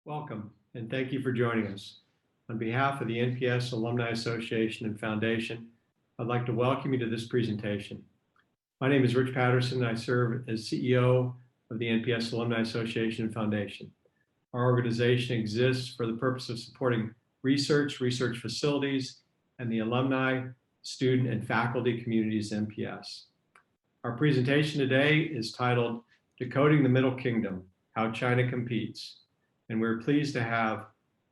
Welcome, and thank you for joining us. On behalf of the NPS Alumni Association and Foundation, I'd like to welcome you to this presentation. My name is Rich Patterson, and I serve as CEO of the NPS Alumni Association and Foundation. Our organization exists for the purpose of supporting research facilities, and the alumni, student, and faculty communities NPS. Our presentation today is titled Decoding the Middle Kingdom, How China Competes. And we're pleased to have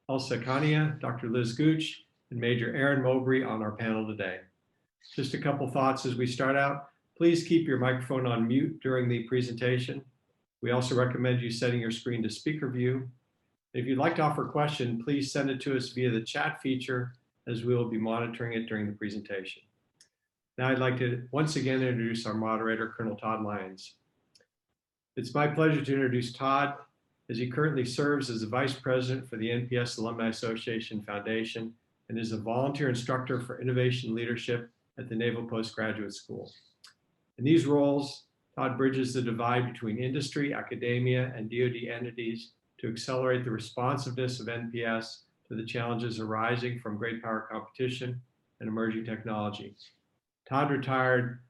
Elsa Kania, Dr. Liz Gooch, and Maj Erin Moubry on our panel today. Just a couple thoughts as we start out. Please keep your microphone on mute during the presentation. We also recommend you setting your screen to speaker view. If you'd like to offer a question, please send it to us via the chat feature, as we will be monitoring it during the presentation. Now I'd like to once again introduce our moderator, Colonel Todd Lyons. It's my pleasure to introduce Todd, as he currently serves as the Vice President for the NPS Alumni Association Foundation and is a volunteer instructor for innovation leadership at the Naval Postgraduate School. In these roles, Todd bridges the divide between industry, academia, and DoD entities to accelerate the responsiveness of NPS to the challenges arising from great power competition and emerging technology. Todd retired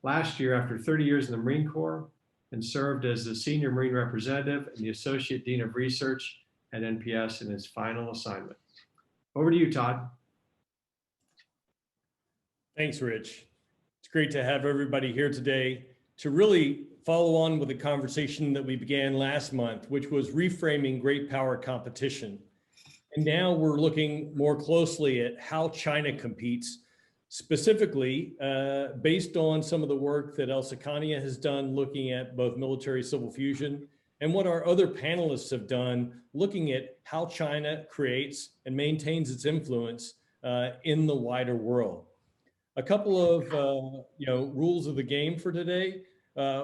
last year after 30 years in the Marine Corps and served as the Senior Marine Representative and the Associate Dean of Research at NPS in his final assignment. Over to you, Todd. Thanks, Rich. It's great to have everybody here today to really follow on with the conversation that we began last month, which was reframing great power competition. And now we're looking more closely at how China competes, specifically based on some of the work that Elsa Kania has done looking at both military civil fusion and what our other panelists have done looking at how China creates and maintains its influence in the wider world. A couple of rules of the game for today.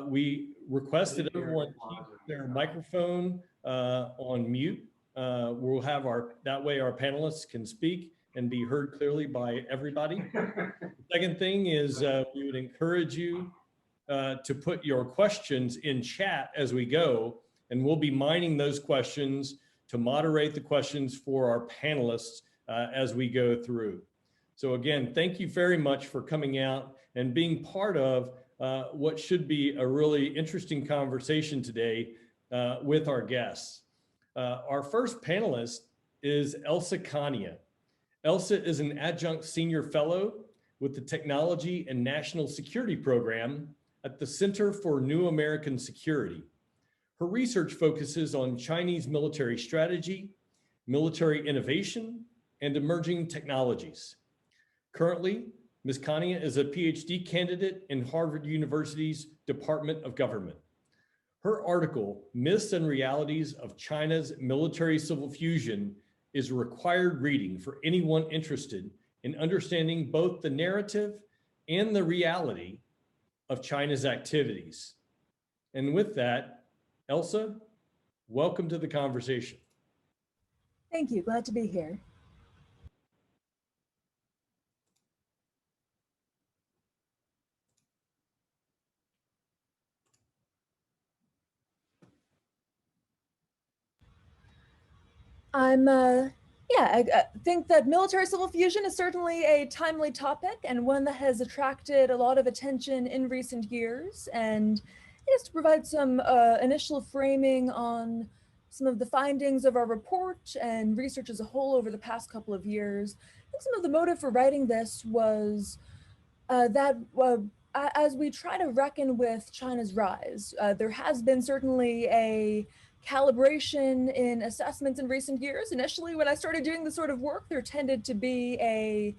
We requested everyone keep their microphone on mute. We'll have that way our panelists can speak and be heard clearly by everybody. The second thing is we would encourage you to put your questions in chat as we go, and we'll be mining those questions to moderate the questions for our panelists as we go through. So again, thank you very much for coming out and being part of what should be a really interesting conversation today with our guests. Our first panelist is Elsa Kania. Elsa is an adjunct senior fellow with the Technology and National Security Program at the Center for New American Security. Her research focuses on Chinese military strategy, military innovation, and emerging technologies. Currently, Ms. Kania is a PhD candidate in Harvard University's Department of Government. Her article, Myths and Realities of China's Military Civil Fusion, is required reading for anyone interested in understanding both the narrative and the reality of China's activities. And with that, Elsa, welcome to the conversation. Thank you, glad to be here. I think that military civil fusion is certainly a timely topic and one that has attracted a lot of attention in recent years. And just to provide some initial framing on some of the findings of our report and research as a whole over the past couple of years, I think some of the motive for writing this was that as we try to reckon with China's rise, there has been certainly a calibration in assessments in recent years. Initially, when I started doing this sort of work, there tended to be a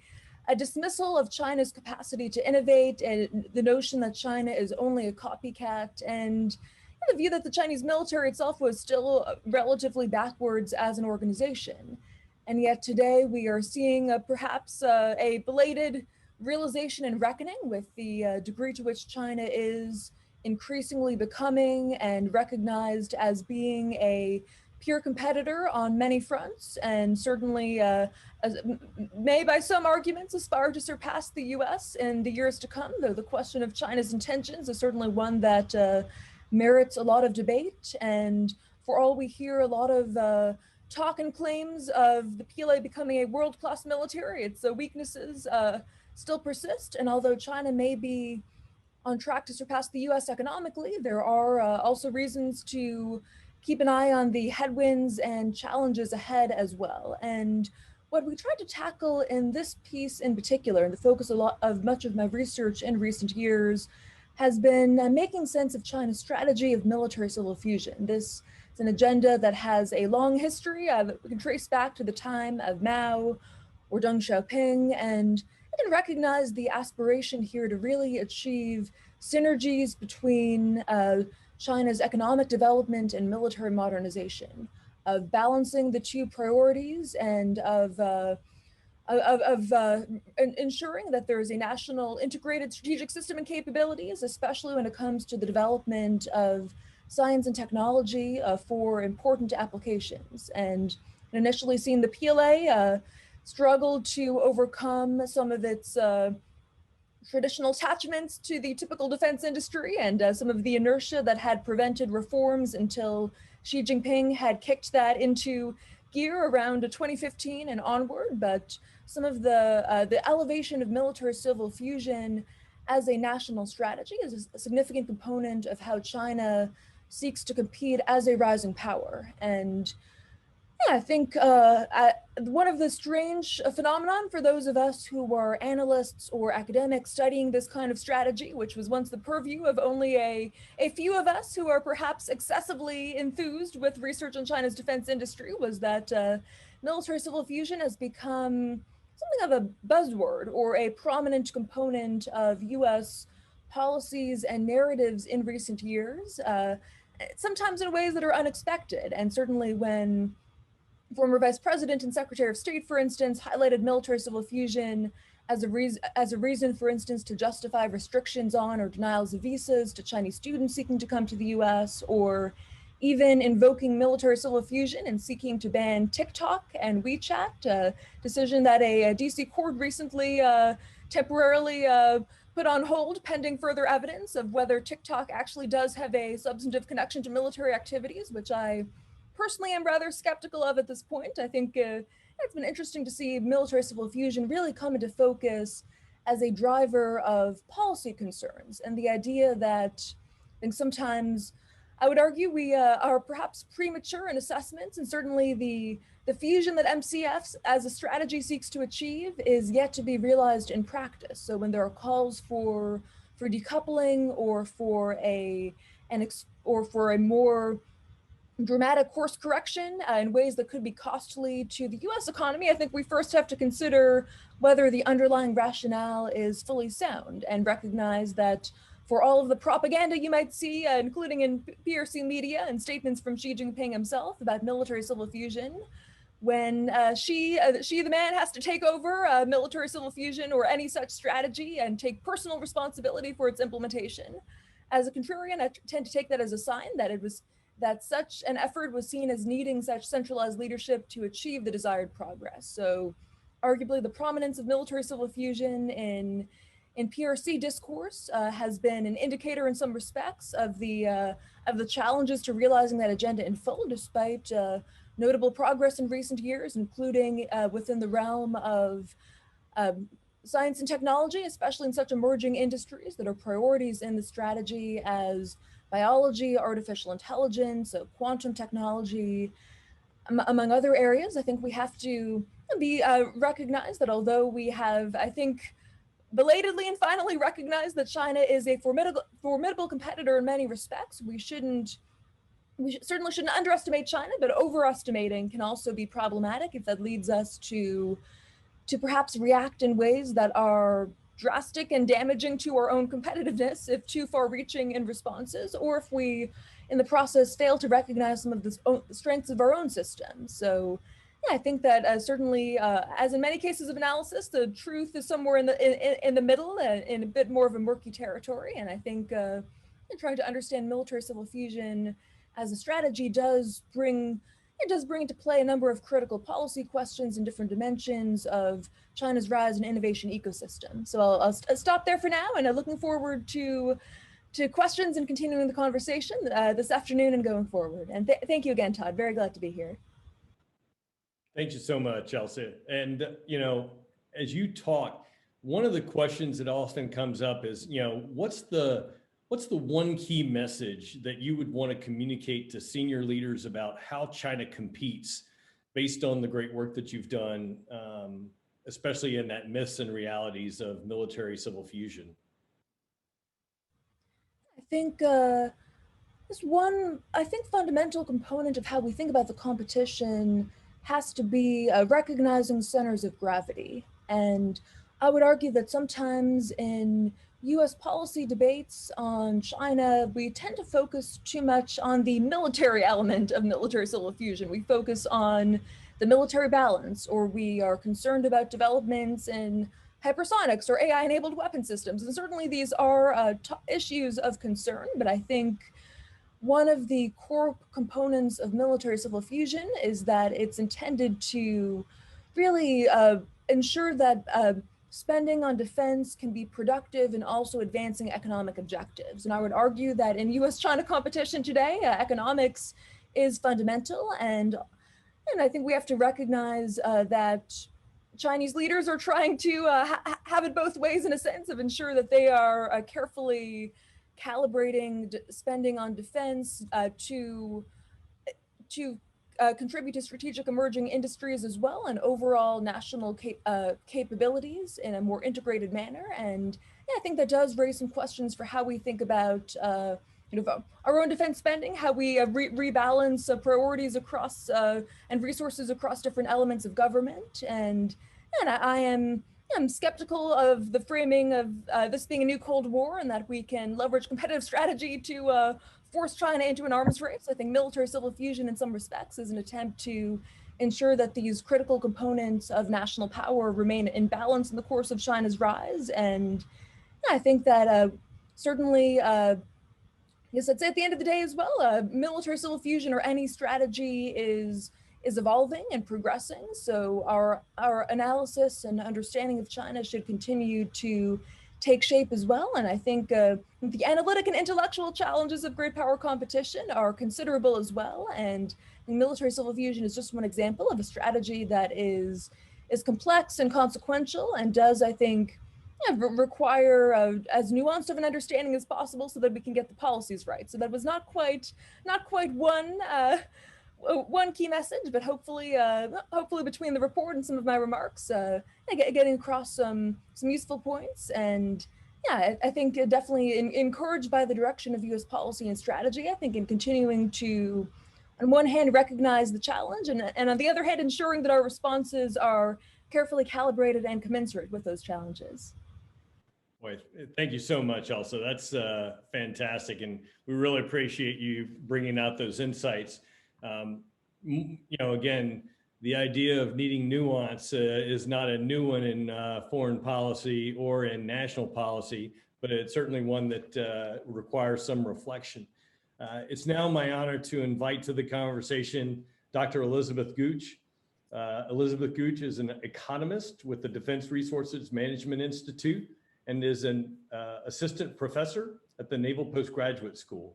dismissal of China's capacity to innovate and the notion that China is only a copycat, and the view that the Chinese military itself was still relatively backwards as an organization. And yet today we are seeing perhaps a belated realization and reckoning with the degree to which China is increasingly becoming and recognized as being a peer competitor on many fronts, and certainly may by some arguments aspire to surpass the US in the years to come, though the question of China's intentions is certainly one that merits a lot of debate. And for all we hear a lot of talk and claims of the PLA becoming a world-class military, its weaknesses still persist. And although China may be on track to surpass the US economically, there are also reasons to keep an eye on the headwinds and challenges ahead as well. And what we tried to tackle in this piece in particular, and the focus of much of my research in recent years, has been making sense of China's strategy of military-civil fusion. This is an agenda that has a long history that we can trace back to the time of Mao or Deng Xiaoping, and I can recognize the aspiration here to really achieve synergies between China's economic development and military modernization, of balancing the two priorities and of ensuring that there is a national integrated strategic system and capabilities, especially when it comes to the development of science and technology for important applications. And initially seen the PLA struggle to overcome some of its traditional attachments to the typical defense industry and some of the inertia that had prevented reforms until Xi Jinping had kicked that into gear around 2015 and onward. But some of the elevation of military-civil fusion as a national strategy is a significant component of how China seeks to compete as a rising power. And yeah, I think one of the strange phenomenon for those of us who were analysts or academics studying this kind of strategy, which was once the purview of only a few of us who are perhaps excessively enthused with research on China's defense industry, was that military-civil fusion has become something of a buzzword or a prominent component of US policies and narratives in recent years, sometimes in ways that are unexpected. And certainly when former Vice President and Secretary of State, for instance, highlighted military-civil fusion as a reason, for instance, to justify restrictions on or denials of visas to Chinese students seeking to come to the US, or even invoking military-civil fusion and seeking to ban TikTok and WeChat, a decision that a DC court recently temporarily put on hold pending further evidence of whether TikTok actually does have a substantive connection to military activities, which I personally am rather skeptical of at this point. I think it's been interesting to see military-civil fusion really come into focus as a driver of policy concerns, and the idea that I think sometimes I would argue we are perhaps premature in assessments, and certainly the fusion that MCF as a strategy seeks to achieve is yet to be realized in practice. So when there are calls for decoupling or for a more dramatic course correction in ways that could be costly to the US economy, I think we first have to consider whether the underlying rationale is fully sound and recognize that for all of the propaganda you might see, including in PRC media and statements from Xi Jinping himself about military-civil fusion, when Xi the man has to take over military-civil fusion or any such strategy and take personal responsibility for its implementation. As a contrarian, I tend to take that as a sign that such an effort was seen as needing such centralized leadership to achieve the desired progress. So arguably the prominence of military-civil fusion in PRC discourse has been an indicator in some respects of the challenges to realizing that agenda in full, despite notable progress in recent years, including within the realm of science and technology, especially in such emerging industries that are priorities in the strategy as biology, artificial intelligence, quantum technology, among other areas. I think we have to be recognize that although we have, I think, belatedly and finally recognized that China is a formidable competitor in many respects, we certainly shouldn't underestimate China, but overestimating can also be problematic if that leads us to perhaps react in ways that are drastic and damaging to our own competitiveness if too far-reaching in responses, or if we, in the process, fail to recognize some of the strengths of our own system. So yeah, I think that certainly, as in many cases of analysis, the truth is somewhere in the middle, in a bit more of a murky territory. And I think trying to understand military-civil fusion as a strategy does bring into play a number of critical policy questions in different dimensions of China's rise and innovation ecosystem. So I'll stop there for now, and I'm looking forward to questions and continuing the conversation this afternoon and going forward. And thank you again, Todd. Very glad to be here. Thank you so much, Elsa. And, as you talk, one of the questions that often comes up is, what's the one key message that you would want to communicate to senior leaders about how China competes based on the great work that you've done, especially in that myths and realities of military civil fusion? I think this one, fundamental component of how we think about the competition has to be recognizing centers of gravity. And I would argue that sometimes in US policy debates on China, we tend to focus too much on the military element of military civil fusion. We focus on the military balance, or we are concerned about developments in hypersonics or AI-enabled weapon systems. And certainly these are issues of concern, but I think one of the core components of military civil fusion is that it's intended to really ensure that spending on defense can be productive and also advancing economic objectives. And I would argue that in US-China competition today, economics is fundamental. And I think we have to recognize that Chinese leaders are trying to have it both ways, in a sense of ensure that they are carefully calibrating spending on defense to contribute to strategic emerging industries as well, and overall national capabilities in a more integrated manner. And yeah, I think that does raise some questions for how we think about our own defense spending, how we rebalance priorities across and resources across different elements of government. And I'm skeptical of the framing of this being a new Cold War and that we can leverage competitive strategy to force China into an arms race. I think military civil fusion in some respects is an attempt to ensure that these critical components of national power remain in balance in the course of China's rise. And yeah, I think that certainly, yes, I'd say at the end of the day as well, military civil fusion or any strategy is evolving and progressing. So our analysis and understanding of China should continue to take shape as well. And I think the analytic and intellectual challenges of great power competition are considerable as well. And military civil fusion is just one example of a strategy that is complex and consequential and does, I think, require as nuanced of an understanding as possible so that we can get the policies right. So that was not quite one key message, but hopefully between the report and some of my remarks, getting across some useful points. And yeah, I think definitely encouraged by the direction of US policy and strategy. I think in continuing to, on one hand, recognize the challenge, and on the other hand, ensuring that our responses are carefully calibrated and commensurate with those challenges. Boy, thank you so much, Elsa. That's fantastic. And we really appreciate you bringing out those insights. Again, the idea of needing nuance is not a new one in foreign policy or in national policy, but it's certainly one that requires some reflection. It's now my honor to invite to the conversation Dr. Elizabeth Gooch. Elizabeth Gooch is an economist with the Defense Resources Management Institute and is an assistant professor at the Naval Postgraduate School.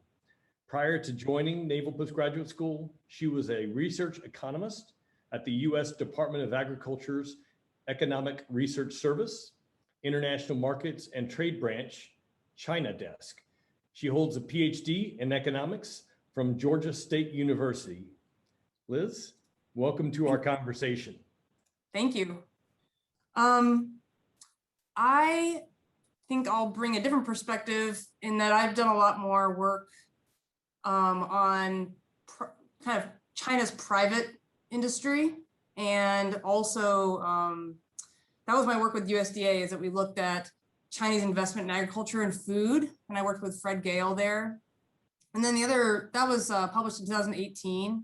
Prior to joining Naval Postgraduate School, she was a research economist at the U.S. Department of Agriculture's Economic Research Service, International Markets and Trade Branch, China Desk. She holds a PhD in economics from Georgia State University. Liz, welcome to our conversation. Thank you. I think I'll bring a different perspective in that I've done a lot more work on kind of China's private industry. And also that was my work with USDA, is that we looked at Chinese investment in agriculture and food. And I worked with Fred Gale there. And then the other, that was published in 2018.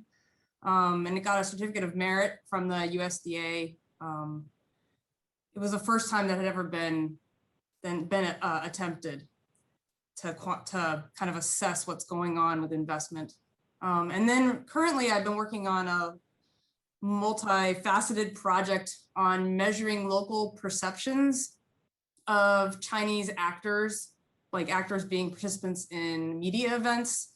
And it got a certificate of merit from the USDA. It was the first time that had ever been attempted to kind of assess what's going on with investment. And then currently I've been working on a multifaceted project on measuring local perceptions of Chinese actors, like actors being participants in media events,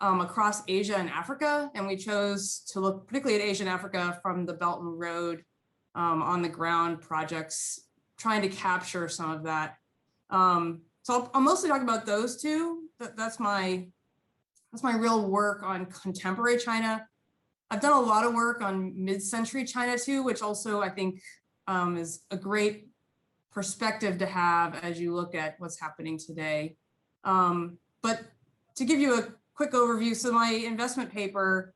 across Asia and Africa. And we chose to look particularly at Asia and Africa from the Belt and Road on the ground projects, trying to capture some of that. So I'll mostly talk about those two. That's my real work on contemporary China. I've done a lot of work on mid-century China too, which also I think is a great perspective to have as you look at what's happening today. But to give you a quick overview, so my investment paper,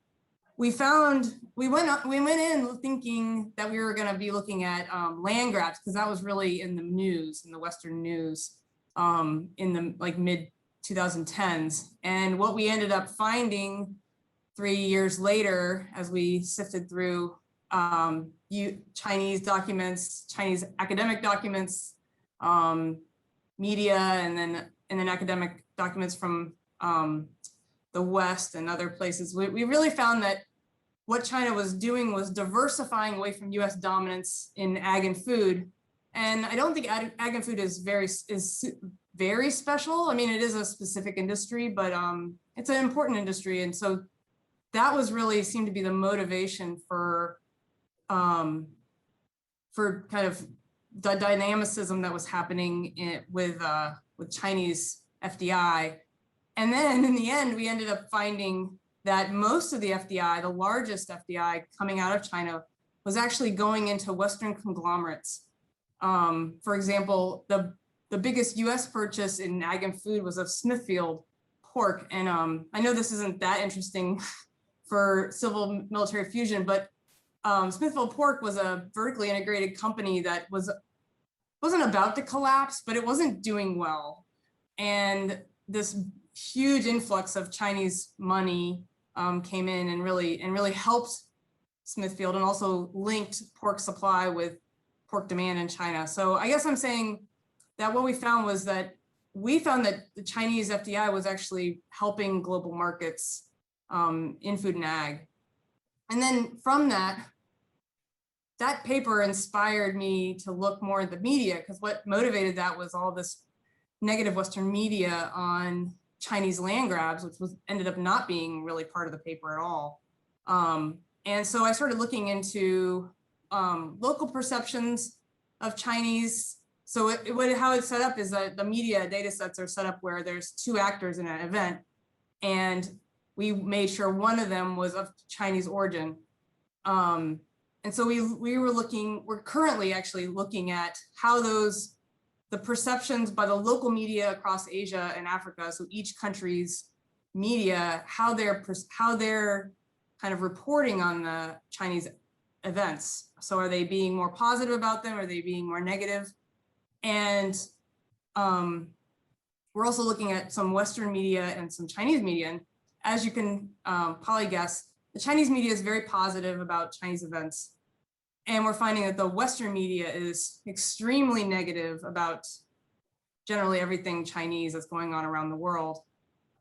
we went in thinking that we were going to be looking at land grabs, because that was really in the news, in the Western news, in the mid 2010s. And what we ended up finding 3 years later, as we sifted through Chinese documents, Chinese academic documents, media, and then academic documents from the West and other places, we really found that what China was doing was diversifying away from US dominance in ag and food. And I don't think ag and food is very special. I mean, it is a specific industry, but it's an important industry. And so that was really seemed to be the motivation for kind of the dynamicism that was happening with Chinese FDI. And then in the end, we ended up finding that most of the FDI, the largest FDI coming out of China, was actually going into Western conglomerates. For example, the biggest US purchase in ag and food was of Smithfield pork. And I know this isn't that interesting for civil military fusion, but Smithfield Pork was a vertically integrated company that wasn't about to collapse, but it wasn't doing well. And this huge influx of Chinese money came in and really helped Smithfield, and also linked pork supply with pork demand in China. So I guess I'm saying that what we found was that the Chinese FDI was actually helping global markets in food and ag. And then from that paper inspired me to look more at the media, because what motivated that was all this negative Western media on Chinese land grabs, which ended up not being really part of the paper at all. And so I started looking into local perceptions of Chinese. So how it's set up is that the media data sets are set up where there's two actors in an event, and we made sure one of them was of Chinese origin. And so we're currently actually looking at how the perceptions by the local media across Asia and Africa, so each country's media, how they're kind of reporting on the Chinese events. So are they being more positive about them? Are they being more negative? And we're also looking at some Western media and some Chinese media. And as you can probably guess, the Chinese media is very positive about Chinese events. And we're finding that the Western media is extremely negative about generally everything Chinese that's going on around the world.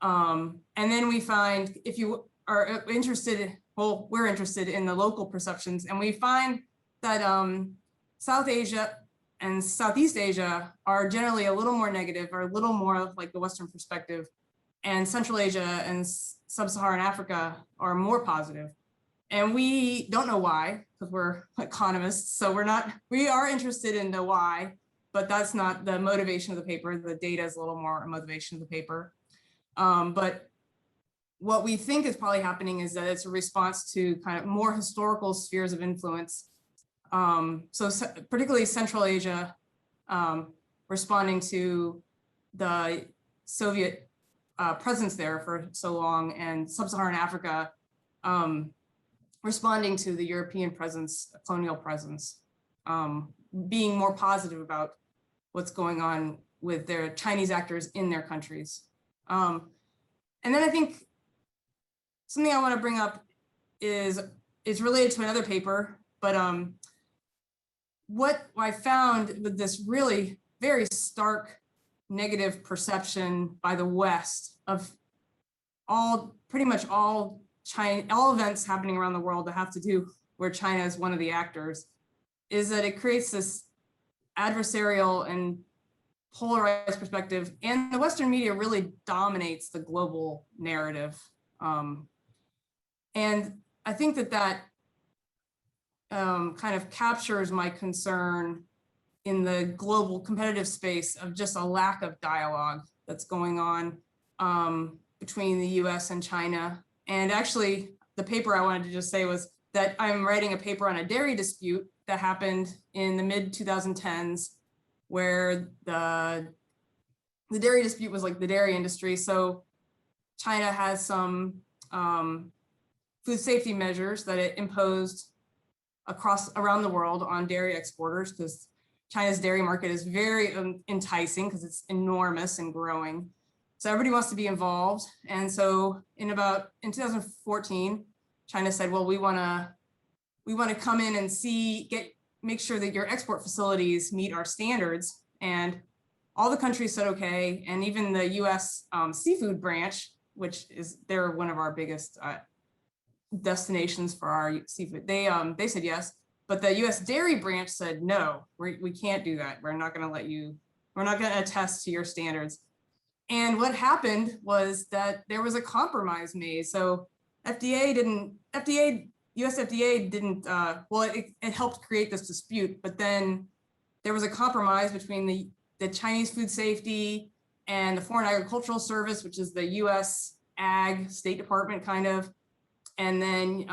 And then we find, if you are interested, well, we're interested in the local perceptions, and we find that South Asia and Southeast Asia are generally a little more negative, or a little more like the Western perspective, and Central Asia and Sub-Saharan Africa are more positive. And we don't know why, because we're economists. So we are interested in the why, but that's not the motivation of the paper. The data is a little more a motivation of the paper. But what we think is probably happening is that it's a response to kind of more historical spheres of influence. So particularly Central Asia, responding to the Soviet presence there for so long, and Sub-Saharan Africa, responding to the European presence, colonial presence, being more positive about what's going on with their Chinese actors in their countries. And then I think something I want to bring up is related to another paper, but what I found with this really very stark negative perception by the West of pretty much all events happening around the world that have to do where China is one of the actors, is that it creates this adversarial and polarized perspective, and the Western media really dominates the global narrative. And I think that kind of captures my concern in the global competitive space of just a lack of dialogue that's going on between the US and China. And actually, the paper I wanted to just say was that I'm writing a paper on a dairy dispute that happened in the mid 2010s, where the dairy dispute was like the dairy industry. So China has some food safety measures that it imposed around the world on dairy exporters, because China's dairy market is very enticing because it's enormous and growing. So everybody wants to be involved. And so in 2014, China said, well, we want to come in and make sure that your export facilities meet our standards. And all the countries said, okay. And even the US seafood branch, they're one of our biggest destinations for our seafood. They said yes, but the US dairy branch said, no, we can't do that. We're not going to attest to your standards. And what happened was that there was a compromise made. So US FDA didn't, it helped create this dispute, but then there was a compromise between the Chinese food safety and the Foreign Agricultural Service, which is the US Ag State Department kind of, and then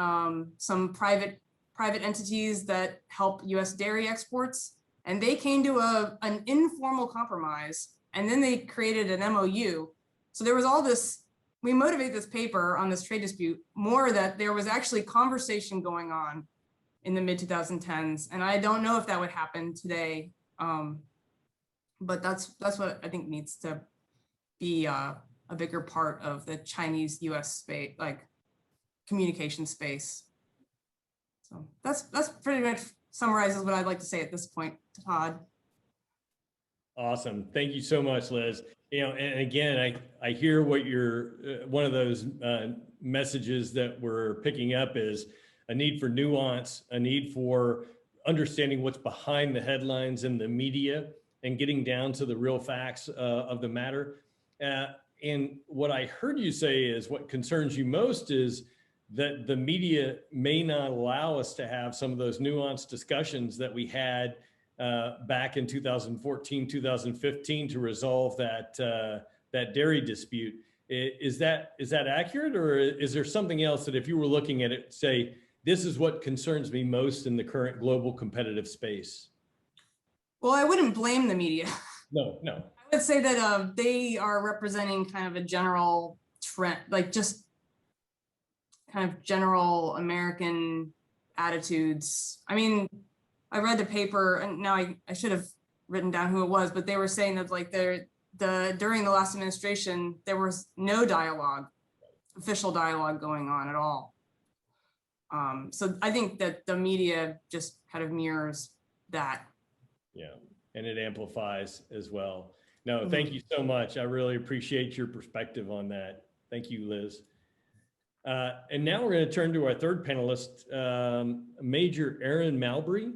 some private entities that help US dairy exports. And they came to an informal compromise, and then they created an MOU. So there was all this, we motivate this paper on this trade dispute more that there was actually conversation going on in the mid 2010s. And I don't know if that would happen today. But that's what I think needs to be a bigger part of the Chinese US space, like communication space. So that's pretty much summarizes what I'd like to say at this point, Todd. Awesome. Thank you so much, Liz. And again, I hear what one of those messages that we're picking up is a need for nuance, a need for understanding what's behind the headlines in the media and getting down to the real facts of the matter. And what I heard you say is what concerns you most is that the media may not allow us to have some of those nuanced discussions that we had back in 2014, 2015 to resolve that dairy dispute. Is that accurate, or is there something else that if you were looking at it, say, this is what concerns me most in the current global competitive space? Well, I wouldn't blame the media. No. I would say that they are representing kind of a general trend, like just kind of general American attitudes. I mean, I read the paper, and now I should have written down who it was, but they were saying that like during the last administration, there was no dialogue, official dialogue going on at all. So I think that the media just kind of mirrors that. Yeah, and it amplifies as well. No, thank you so much. I really appreciate your perspective on that. Thank you, Liz. And now we're going to turn to our third panelist, Maj Erin Moubry.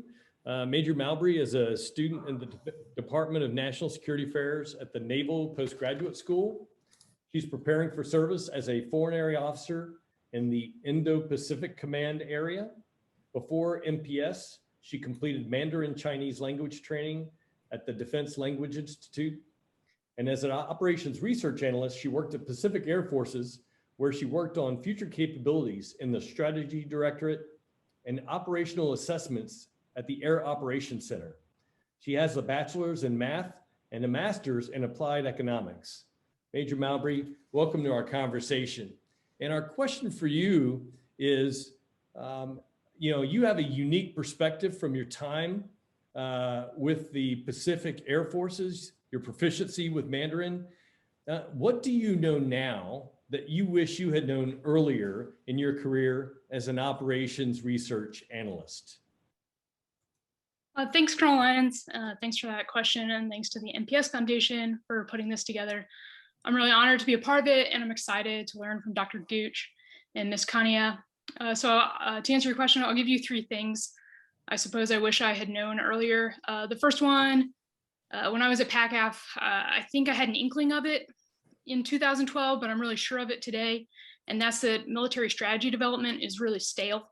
Maj Moubry is a student in the Department of National Security Affairs at the Naval Postgraduate School. She's preparing for service as a foreign area officer in the Indo-Pacific Command area. Before MPS, she completed Mandarin Chinese language training at the Defense Language Institute. And as an operations research analyst, she worked at Pacific Air Forces, where she worked on future capabilities in the Strategy Directorate and operational assessments at the Air Operations Center. She has a bachelor's in math and a master's in applied economics. Maj Moubry, welcome to our conversation. And our question for you is, you have a unique perspective from your time with the Pacific Air Forces, your proficiency with Mandarin. What do you know now that you wish you had known earlier in your career as an operations research analyst? Thanks, Colonel Lyons. Thanks for that question, and thanks to the NPS Foundation for putting this together. I'm really honored to be a part of it, and I'm excited to learn from Dr. Gooch and Ms. Kania. So to answer your question, I'll give you three things I suppose I wish I had known earlier. The first one, when I was at PACAF, I think I had an inkling of it, in 2012, but I'm really sure of it today. And that's that military strategy development is really stale.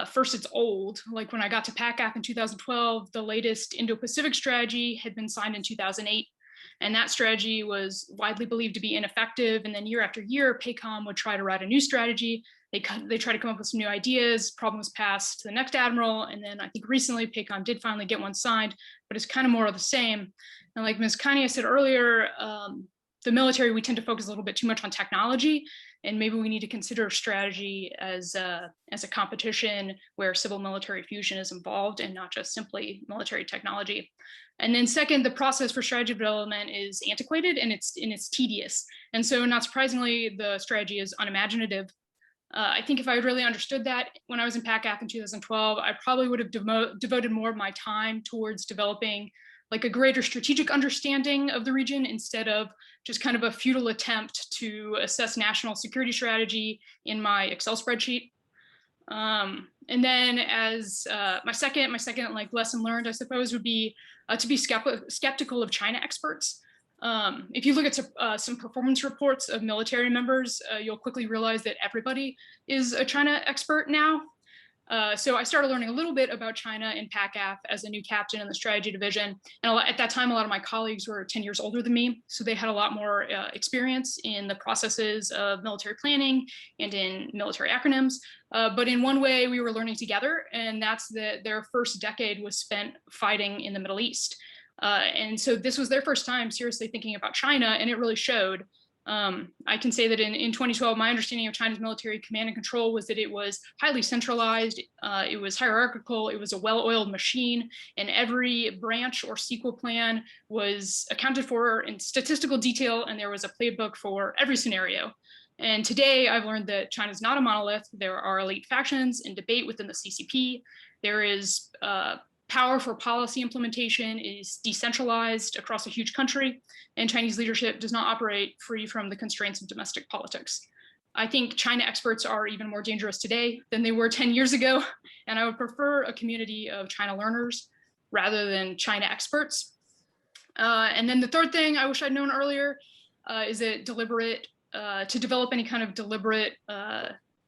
First, it's old. Like when I got to PACAF in 2012, the latest Indo-Pacific strategy had been signed in 2008. And that strategy was widely believed to be ineffective. And then year after year, PACOM would try to write a new strategy. They try to come up with some new ideas. Problem was passed to the next admiral. And then I think recently PACOM did finally get one signed, but it's kind of more of the same. And like Ms. Kania said earlier, the military, we tend to focus a little bit too much on technology, and maybe we need to consider strategy as a competition where civil military fusion is involved and not just simply military technology. And then second, the process for strategy development is antiquated and it's tedious. And so not surprisingly, the strategy is unimaginative. I think if I had really understood that when I was in PACAF in 2012, I probably would have devoted more of my time towards developing like a greater strategic understanding of the region instead of just kind of a futile attempt to assess national security strategy in my Excel spreadsheet. And then as my second like lesson learned, I suppose, would be to be skeptical of China experts. If you look at some performance reports of military members, you'll quickly realize that everybody is a China expert now. So I started learning a little bit about China in PACAF as a new captain in the strategy division. And at that time, a lot of my colleagues were 10 years older than me. So they had a lot more experience in the processes of military planning and in military acronyms. But in one way, we were learning together, and that's that their first decade was spent fighting in the Middle East. And so this was their first time seriously thinking about China, and it really showed. I can say that in 2012, my understanding of China's military command and control was that it was highly centralized, it was hierarchical, it was a well-oiled machine, and every branch or sequel plan was accounted for in statistical detail, and there was a playbook for every scenario. And today, I've learned that China's not a monolith. There are elite factions and debate within the CCP. There is power for policy implementation is decentralized across a huge country, and Chinese leadership does not operate free from the constraints of domestic politics. I think China experts are even more dangerous today than they were 10 years ago, and I would prefer a community of China learners rather than China experts. And then the third thing I wish I'd known earlier is that to develop any kind of deliberate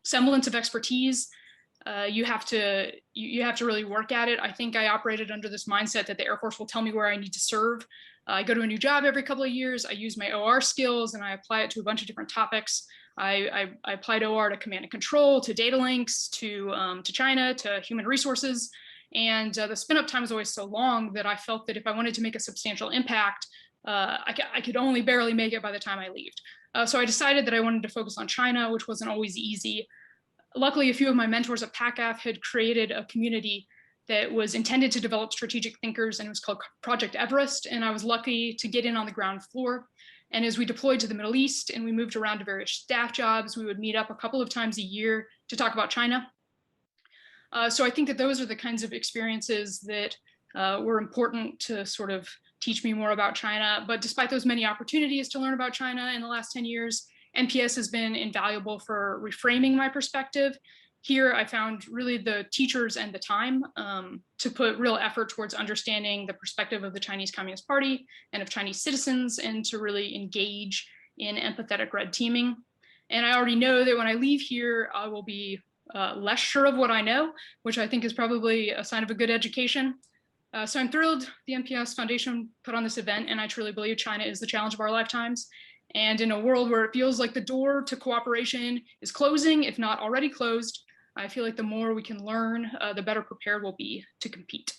semblance of expertise, you have to really work at it. I think I operated under this mindset that the Air Force will tell me where I need to serve. I go to a new job every couple of years. I use my OR skills and I apply it to a bunch of different topics. I applied OR to command and control, to data links, to China, to human resources. And the spin-up time is always so long that I felt that if I wanted to make a substantial impact, I could only barely make it by the time I left. So I decided that I wanted to focus on China, which wasn't always easy. Luckily, a few of my mentors at PACAF had created a community that was intended to develop strategic thinkers, and it was called Project Everest. And I was lucky to get in on the ground floor. And as we deployed to the Middle East and we moved around to various staff jobs, we would meet up a couple of times a year to talk about China. So I think that those are the kinds of experiences that were important to sort of teach me more about China. But despite those many opportunities to learn about China in the last 10 years, NPS has been invaluable for reframing my perspective. Here, I found really the teachers and the time to put real effort towards understanding the perspective of the Chinese Communist Party and of Chinese citizens, and to really engage in empathetic red teaming. And I already know that when I leave here, I will be less sure of what I know, which I think is probably a sign of a good education. So I'm thrilled the NPS Foundation put on this event, and I truly believe China is the challenge of our lifetimes. And in a world where it feels like the door to cooperation is closing, if not already closed, I feel like the more we can learn, the better prepared we'll be to compete.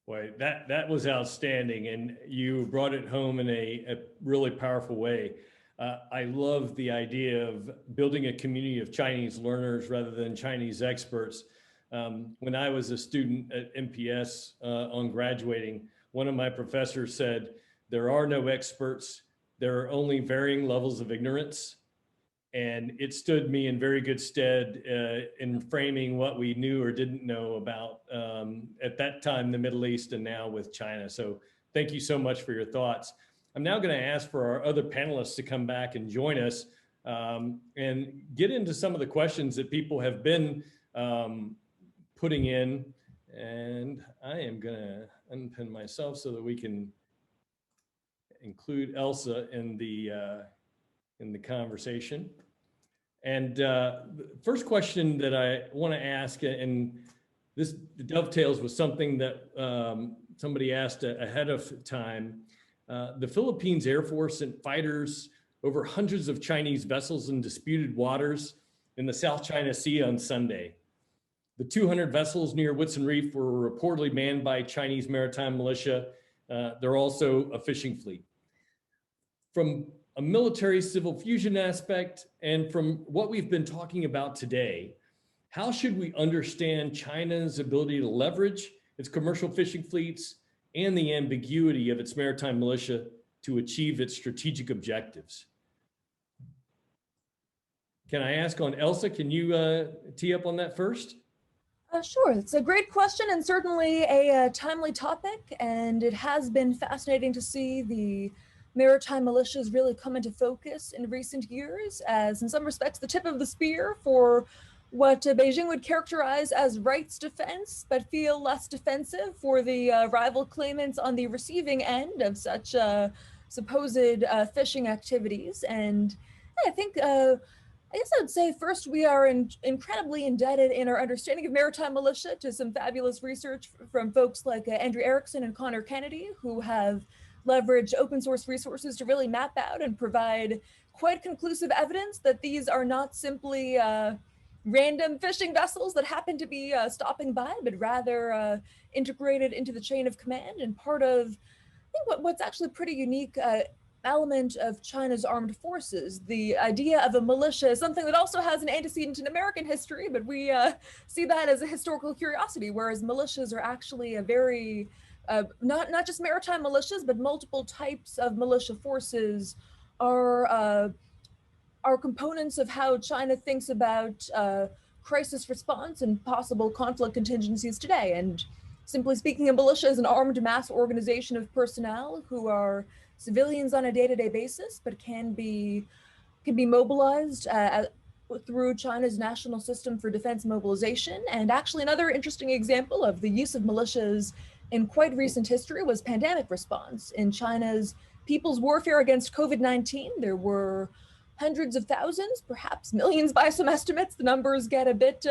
Boy, that was outstanding, and you brought it home in a really powerful way. I love the idea of building a community of Chinese learners rather than Chinese experts. When I was a student at NPS on graduating, one of my professors said, "There are no experts, there are only varying levels of ignorance." And it stood me in very good stead in framing what we knew or didn't know about at that time, the Middle East, and now with China. So thank you so much for your thoughts. I'm now going to ask for our other panelists to come back and join us and get into some of the questions that people have been putting in. And I am going to unpin myself so that we can include Elsa in the conversation. And the first question that I want to ask, and this dovetails with something that somebody asked ahead of time. The Philippines Air Force sent fighters over hundreds of Chinese vessels in disputed waters in the South China Sea on Sunday. The 200 vessels near Whitsun Reef were reportedly manned by Chinese maritime militia. They're also a fishing fleet. From a military civil fusion aspect, and from what we've been talking about today, how should we understand China's ability to leverage its commercial fishing fleets and the ambiguity of its maritime militia to achieve its strategic objectives? Can I ask on Elsa, can you tee up on that first? Sure, it's a great question and certainly a timely topic, and it has been fascinating to see the maritime militias really come into focus in recent years as, in some respects, the tip of the spear for what Beijing would characterize as rights defense, but feel less defensive for the rival claimants on the receiving end of such supposed fishing activities. And I think, I guess I would say first, we are incredibly indebted in our understanding of maritime militia to some fabulous research from folks like Andrew Erickson and Connor Kennedy, who have leveraged open source resources to really map out and provide quite conclusive evidence that these are not simply random fishing vessels that happen to be stopping by, but rather integrated into the chain of command and part of, I think, what's actually pretty unique element of China's armed forces. The idea of a militia is something that also has an antecedent in American history, but we see that as a historical curiosity, whereas militias are actually a very, not just maritime militias, but multiple types of militia forces are components of how China thinks about crisis response and possible conflict contingencies today. And simply speaking, a militia is an armed mass organization of personnel who are civilians on a day-to-day basis, but can be mobilized through China's national system for defense mobilization. And actually another interesting example of the use of militias in quite recent history was pandemic response. In China's people's warfare against COVID-19, there were hundreds of thousands, perhaps millions by some estimates. The numbers get a bit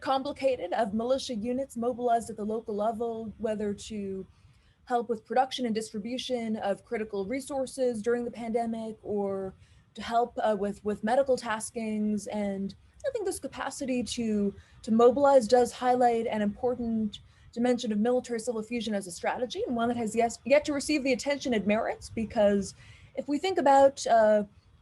complicated, of militia units mobilized at the local level, whether to help with production and distribution of critical resources during the pandemic, or to help with medical taskings. And I think this capacity to mobilize does highlight an important dimension of military civil fusion as a strategy, and one that has yet to receive the attention it merits, because if we think about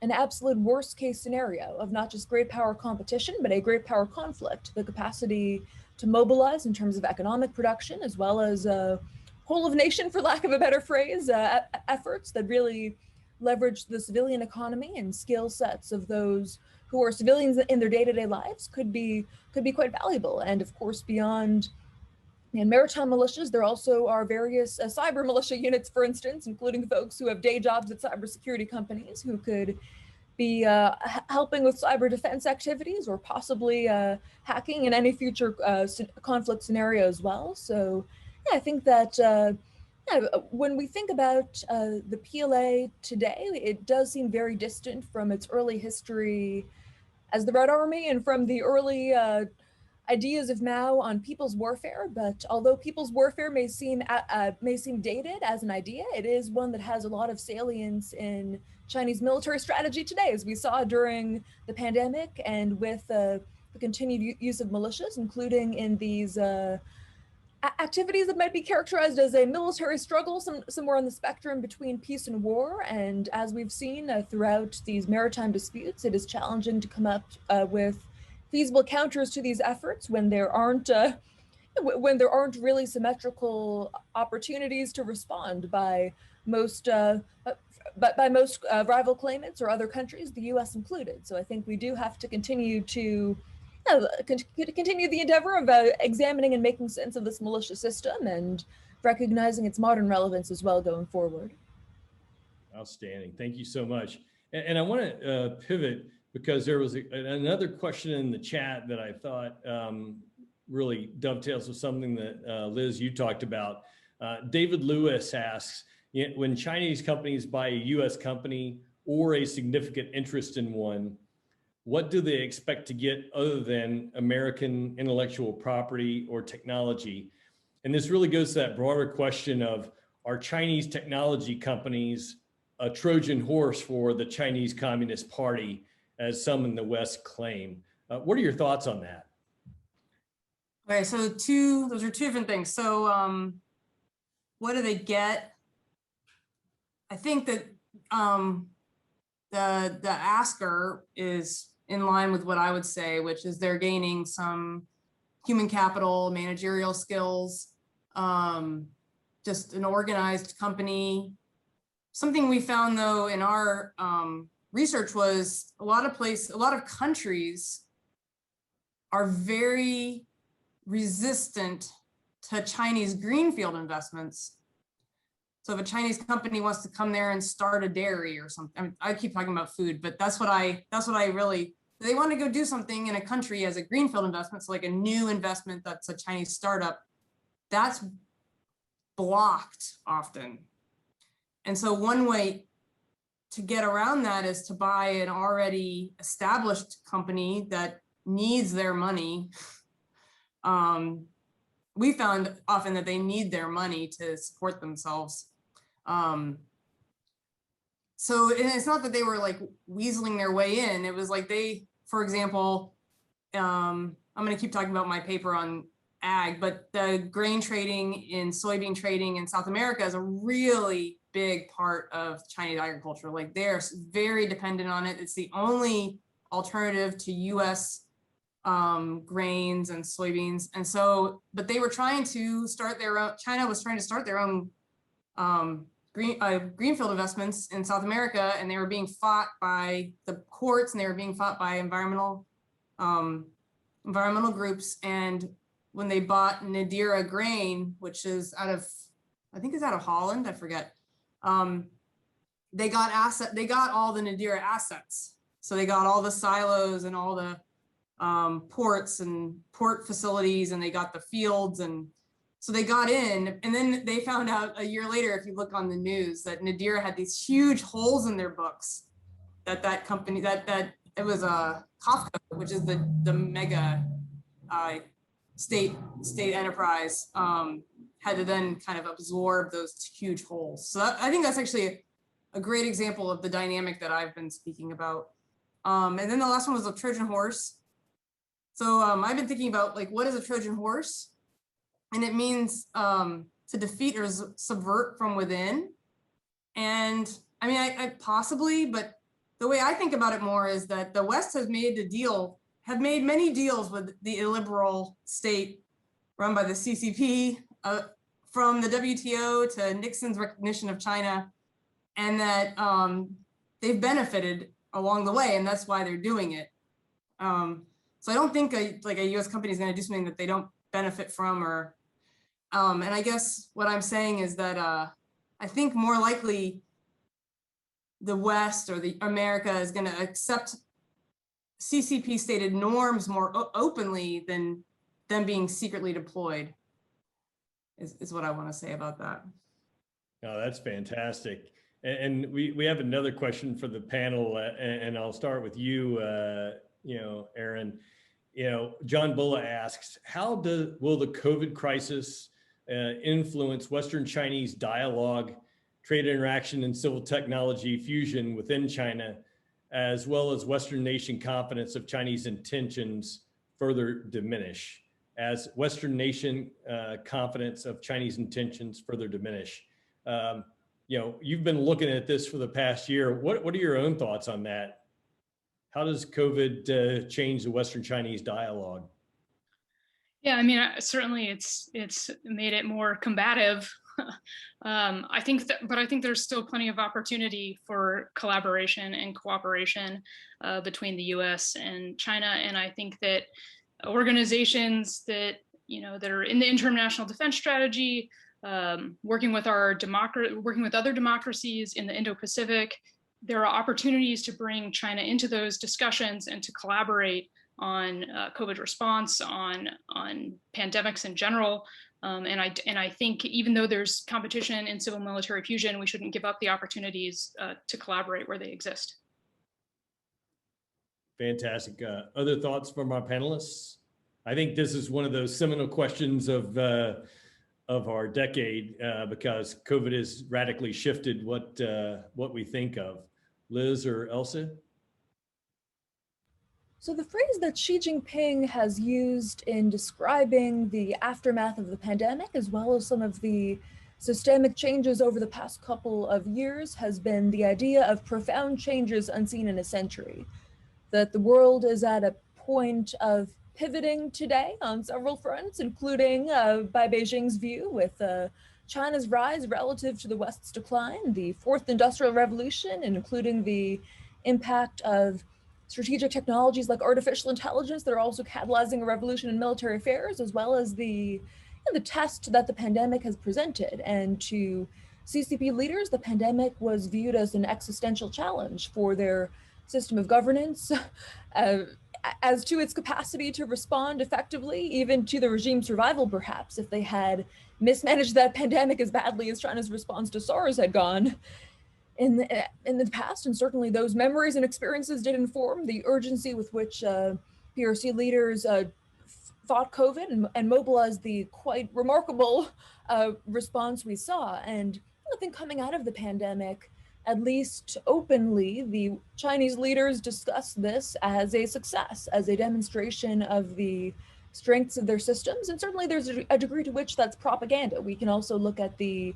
an absolute worst case scenario of not just great power competition, but a great power conflict, the capacity to mobilize in terms of economic production, as well as whole of nation, for lack of a better phrase, efforts that really leverage the civilian economy and skill sets of those who are civilians in their day-to-day lives could be quite valuable. And of course, beyond maritime militias, there also are various cyber militia units, for instance, including folks who have day jobs at cybersecurity companies who could be helping with cyber defense activities, or possibly hacking in any future conflict scenario as well. So yeah, I think that when we think about the PLA today, it does seem very distant from its early history as the Red Army and from the early ideas of Mao on people's warfare. But although people's warfare may seem dated as an idea, it is one that has a lot of salience in Chinese military strategy today, as we saw during the pandemic and with the continued use of militias, including in these activities that might be characterized as a military struggle somewhere on the spectrum between peace and war. And as we've seen throughout these maritime disputes, it is challenging to come up with feasible counters to these efforts when there aren't really symmetrical opportunities to respond by most rival claimants or other countries, the U.S. included. So I think we do have to continue to continue the endeavor of examining and making sense of this militia system and recognizing its modern relevance as well going forward. Outstanding. Thank you so much. And I want to pivot, because there was another question in the chat that I thought really dovetails with something that Liz, you talked about. David Lewis asks, when Chinese companies buy a US company or a significant interest in one, what do they expect to get other than American intellectual property or technology? And this really goes to that broader question of, are Chinese technology companies a Trojan horse for the Chinese Communist Party, as some in the West claim? What are your thoughts on that? Okay, so those are two different things. So what do they get? I think that the asker is in line with what I would say, which is they're gaining some human capital, managerial skills, just an organized company. Something we found though in our research was a lot of countries are very resistant to Chinese greenfield investments. So if a Chinese company wants to come there and start a dairy or something, I mean, I keep talking about food, but that's what I really, they want to go do something in a country as a greenfield investment. So like a new investment that's a Chinese startup, that's blocked often. And so one way to get around that is to buy an already established company that needs their money. We found often that they need their money to support themselves. So it's not that they were like weaseling their way in. It was like they, for example, I'm going to keep talking about my paper on ag, but the grain trading and soybean trading in South America is a really big part of Chinese agriculture. Like they're very dependent on it. It's the only alternative to US grains and soybeans. And so, but they were trying to start their own, China was trying to start their own greenfield investments in South America, and they were being fought by the courts, and they were being fought by environmental groups. And when they bought Nadira grain, which is out of, I think it's out of Holland, I forget. They got all the Nadira assets. So they got all the silos and all the ports and port facilities, and they got the fields, and so they got in. And then they found out a year later, if you look on the news, that Nadira had these huge holes in their books, that company, that it was a Kafka, which is the mega state enterprise, had to then kind of absorb those huge holes. So I think that's actually a great example of the dynamic that I've been speaking about. And then the last one was the Trojan Horse. So I've been thinking about, like, what is a Trojan Horse? And it means to defeat or subvert from within. And I mean, I possibly, but the way I think about it more is that the West has made many deals with the illiberal state run by the CCP, from the WTO to Nixon's recognition of China, and that they've benefited along the way, and that's why they're doing it. So I don't think a US company is going to do something that they don't benefit from, or and I guess what I'm saying is that I think more likely the West or the America is going to accept CCP stated norms more openly than them being secretly deployed, is what I want to say about that. Oh, that's fantastic. And we have another question for the panel, and I'll start with you, Erin. John Bulla asks, how will the COVID crisis influence Western Chinese dialogue, trade interaction, and civil technology fusion within China, as well as Western nation confidence of Chinese intentions further diminish? As Western nation confidence of Chinese intentions further diminish. You've been looking at this for the past year. What are your own thoughts on that? How does COVID change the Western Chinese dialogue? Yeah, I mean, certainly it's made it more combative. I think there's still plenty of opportunity for collaboration and cooperation between the U.S. and China, and I think that organizations that are in the international defense strategy, working with other democracies in the Indo-Pacific, there are opportunities to bring China into those discussions and to collaborate on COVID response, on pandemics in general. And I think even though there's competition in civil military fusion, we shouldn't give up the opportunities to collaborate where they exist. Fantastic. Other thoughts from our panelists? I think this is one of those seminal questions of our decade because COVID has radically shifted what we think of. Liz or Elsa? So the phrase that Xi Jinping has used in describing the aftermath of the pandemic, as well as some of the systemic changes over the past couple of years, has been the idea of profound changes unseen in a century. That the world is at a point of pivoting today on several fronts, including by Beijing's view with China's rise relative to the West's decline, the fourth industrial revolution, and including the impact of strategic technologies like artificial intelligence that are also catalyzing a revolution in military affairs, as well as the test that the pandemic has presented. And to CCP leaders, the pandemic was viewed as an existential challenge for their system of governance, as to its capacity to respond effectively, even to the regime's survival, perhaps, if they had mismanaged that pandemic as badly as China's response to SARS had gone in the past. And certainly those memories and experiences did inform the urgency with which PRC leaders fought COVID and mobilized the quite remarkable response we saw. And I think coming out of the pandemic, at least openly, the Chinese leaders discussed this as a success, as a demonstration of the strengths of their systems. And certainly there's a degree to which that's propaganda. We can also look at the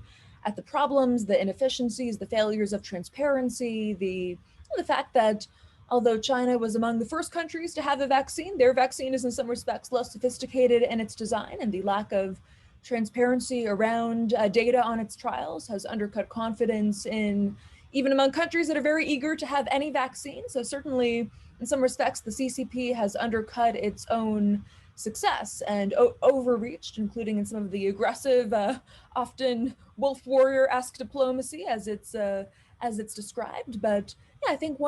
problems, the inefficiencies, the failures of transparency, the fact that although China was among the first countries to have a vaccine, their vaccine is in some respects less sophisticated in its design, and the lack of transparency around data on its trials has undercut confidence in even among countries that are very eager to have any vaccine. So certainly in some respects, the CCP has undercut its own success and overreached, including in some of the aggressive, often wolf warrior-esque diplomacy as it's described. But yeah, I think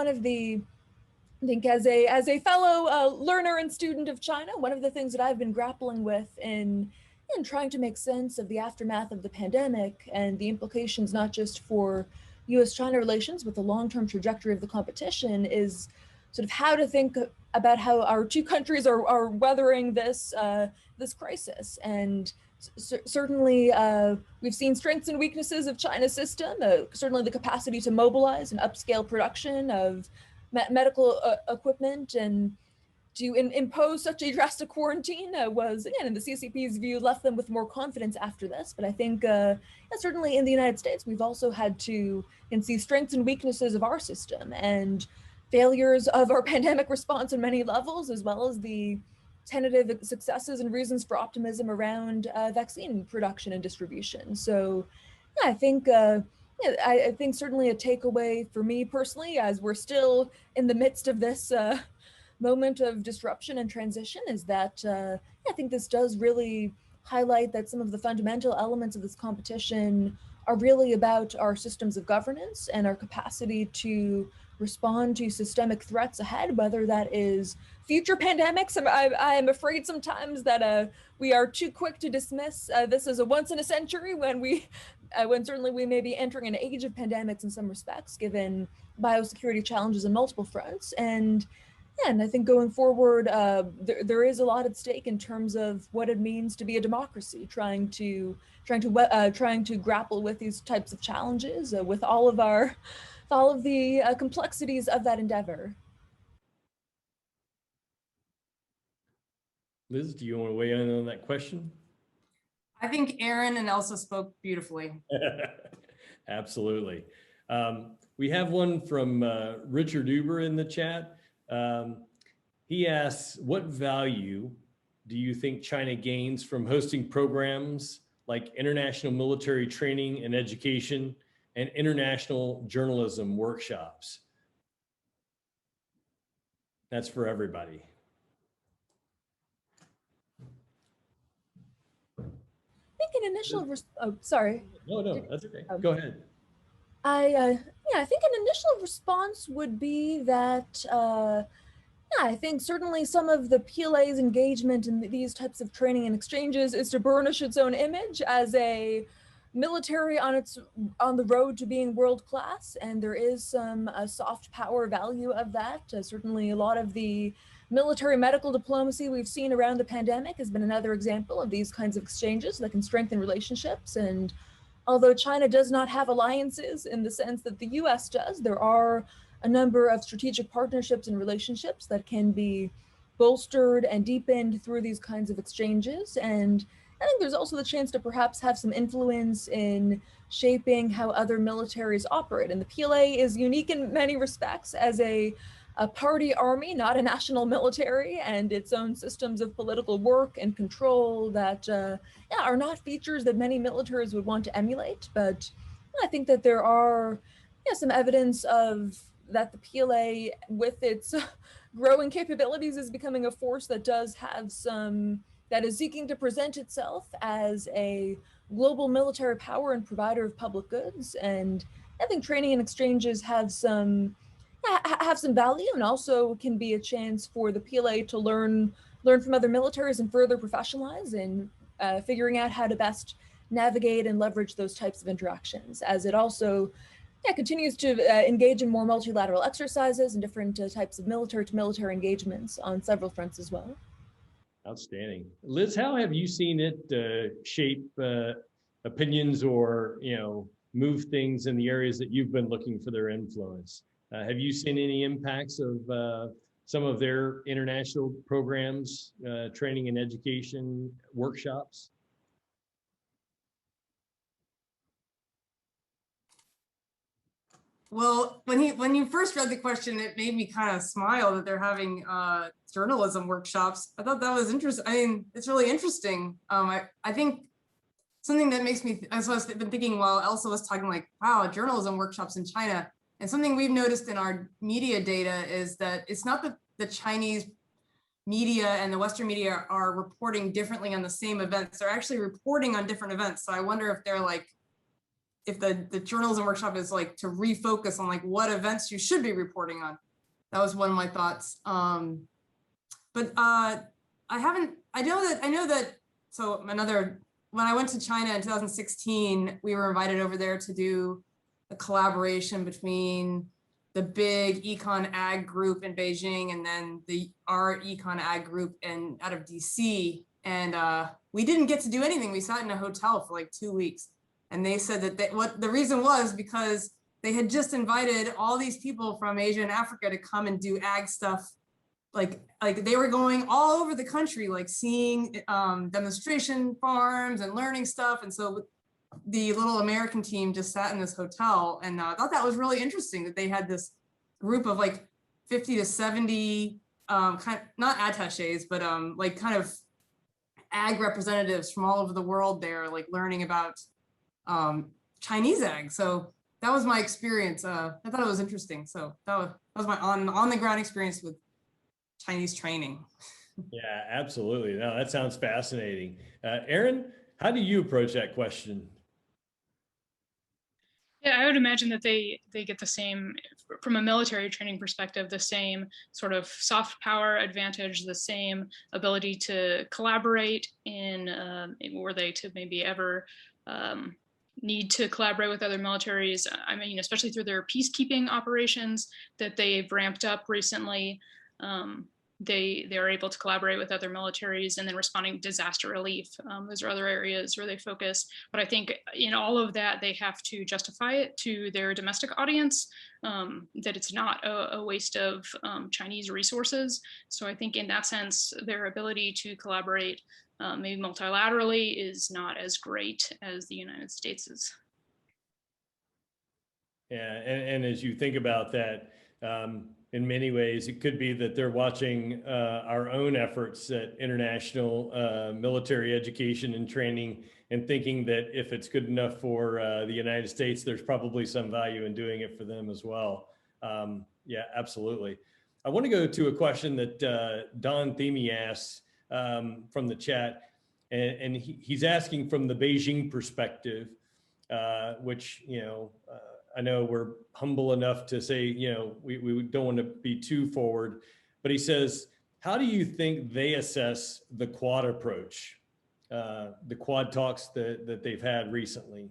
as a fellow learner and student of China, one of the things that I've been grappling with in trying to make sense of the aftermath of the pandemic and the implications not just for US-China relations, but the long-term trajectory of the competition is sort of how to think about how our two countries are weathering this crisis. And certainly we've seen strengths and weaknesses of China's system, certainly the capacity to mobilize and upscale production of medical equipment and to impose such a drastic quarantine was, again, in the CCP's view, left them with more confidence after this. But I think certainly in the United States, we've also had to see strengths and weaknesses of our system and failures of our pandemic response on many levels, as well as the tentative successes and reasons for optimism around vaccine production and distribution. So yeah, I think certainly a takeaway for me personally, as we're still in the midst of this moment of disruption and transition, is that I think this does really highlight that some of the fundamental elements of this competition are really about our systems of governance and our capacity to respond to systemic threats ahead, whether that is future pandemics. I am afraid sometimes that we are too quick to dismiss this as a once in a century when certainly we may be entering an age of pandemics in some respects, given biosecurity challenges on multiple fronts. And I think going forward, there is a lot at stake in terms of what it means to be a democracy, trying to grapple with these types of challenges with all of the complexities of that endeavor. Liz, do you want to weigh in on that question? I think Erin and Elsa spoke beautifully. Absolutely. We have one from Richard Uber in the chat. He asks, what value do you think China gains from hosting programs like international military training and education and international journalism workshops? That's for everybody. I think an initial, sorry. No, that's okay. Go ahead. I think an initial response would be that Yeah, I think certainly some of the PLA's engagement in these types of training and exchanges is to burnish its own image as a military on the road to being world class, and there is some soft power value of that. Certainly, a lot of the military medical diplomacy we've seen around the pandemic has been another example of these kinds of exchanges that can strengthen relationships. And although China does not have alliances in the sense that the US does, there are a number of strategic partnerships and relationships that can be bolstered and deepened through these kinds of exchanges. And I think there's also the chance to perhaps have some influence in shaping how other militaries operate. And the PLA is unique in many respects as a party army, not a national military, and its own systems of political work and control that are not features that many militaries would want to emulate. But I think that there are some evidence of that the PLA, with its growing capabilities, is becoming a force that does have that is seeking to present itself as a global military power and provider of public goods. And I think training and exchanges have some value, and also can be a chance for the PLA to learn from other militaries and further professionalize in figuring out how to best navigate and leverage those types of interactions, as it also continues to engage in more multilateral exercises and different types of military to military engagements on several fronts as well. Outstanding. Liz, how have you seen it shape opinions or, move things in the areas that you've been looking for their influence? Have you seen any impacts of some of their international programs, training and education workshops? Well, when you first read the question, it made me kind of smile that they're having journalism workshops. I thought that was interesting. I mean, it's really interesting. I think something that makes me, as I've been thinking while Elsa was talking, like, wow, journalism workshops in China. And something we've noticed in our media data is that it's not that the Chinese media and the Western media are reporting differently on the same events. They're actually reporting on different events. So I wonder if they're like, if the journalism workshop is like to refocus on like what events you should be reporting on. That was one of my thoughts. But I know that, so when I went to China in 2016, we were invited over there to do a collaboration between the big econ ag group in Beijing and then our econ ag group out of DC. And we didn't get to do anything. We sat in a hotel for like 2 weeks. And they said that what the reason was because they had just invited all these people from Asia and Africa to come and do ag stuff. Like they were going all over the country, like seeing demonstration farms and learning stuff. And so the little American team just sat in this hotel, and I thought that was really interesting that they had this group of like 50 to 70 kind of, not attaches, but like kind of ag representatives from all over the world there, like learning about Chinese ag. So that was my experience. I thought it was interesting. So that was my on the ground experience with Chinese training. Yeah, absolutely. No, that sounds fascinating. Erin, how do you approach that question? Yeah, I would imagine that they get the same, from a military training perspective, the same sort of soft power advantage, the same ability to collaborate were they to maybe ever need to collaborate with other militaries. I mean, especially through their peacekeeping operations that they've ramped up recently. They are able to collaborate with other militaries, and then responding to disaster relief. Those are other areas where they focus. But I think in all of that, they have to justify it to their domestic audience, that it's not a waste of Chinese resources. So I think in that sense, their ability to collaborate maybe multilaterally is not as great as the United States is. Yeah, and as you think about that, in many ways, it could be that they're watching our own efforts at international military education and training and thinking that if it's good enough for the United States, there's probably some value in doing it for them as well. Yeah, absolutely. I want to go to a question that Don Themi asked from the chat, and he's asking from the Beijing perspective, which, I know we're humble enough to say, we don't want to be too forward, but he says, how do you think they assess the Quad approach, the Quad talks that they've had recently?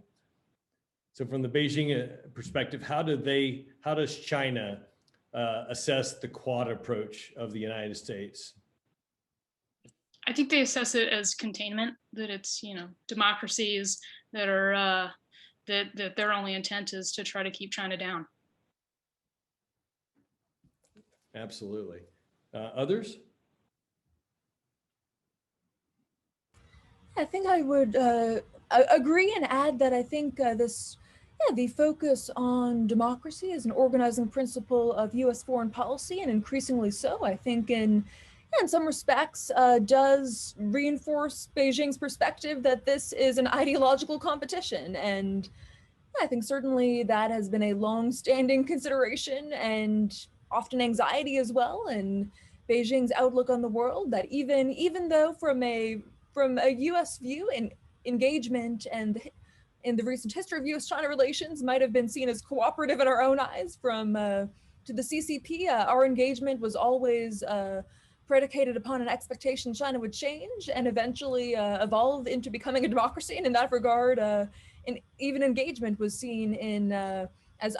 So from the Beijing perspective, how does China assess the Quad approach of the United States? I think they assess it as containment, that it's, democracies that are, that their only intent is to try to keep China down. Absolutely. Others? I think I would agree and add that I think the focus on democracy as an organizing principle of U.S. foreign policy, and increasingly so, I think in some respects, does reinforce Beijing's perspective that this is an ideological competition. And I think certainly that has been a long-standing consideration and often anxiety as well in Beijing's outlook on the world, that even though from a U.S. view, and engagement and in the recent history of U.S.-China relations might have been seen as cooperative in our own eyes from to the CCP, our engagement was always predicated upon an expectation China would change and eventually evolve into becoming a democracy. And in that regard, even engagement was seen in as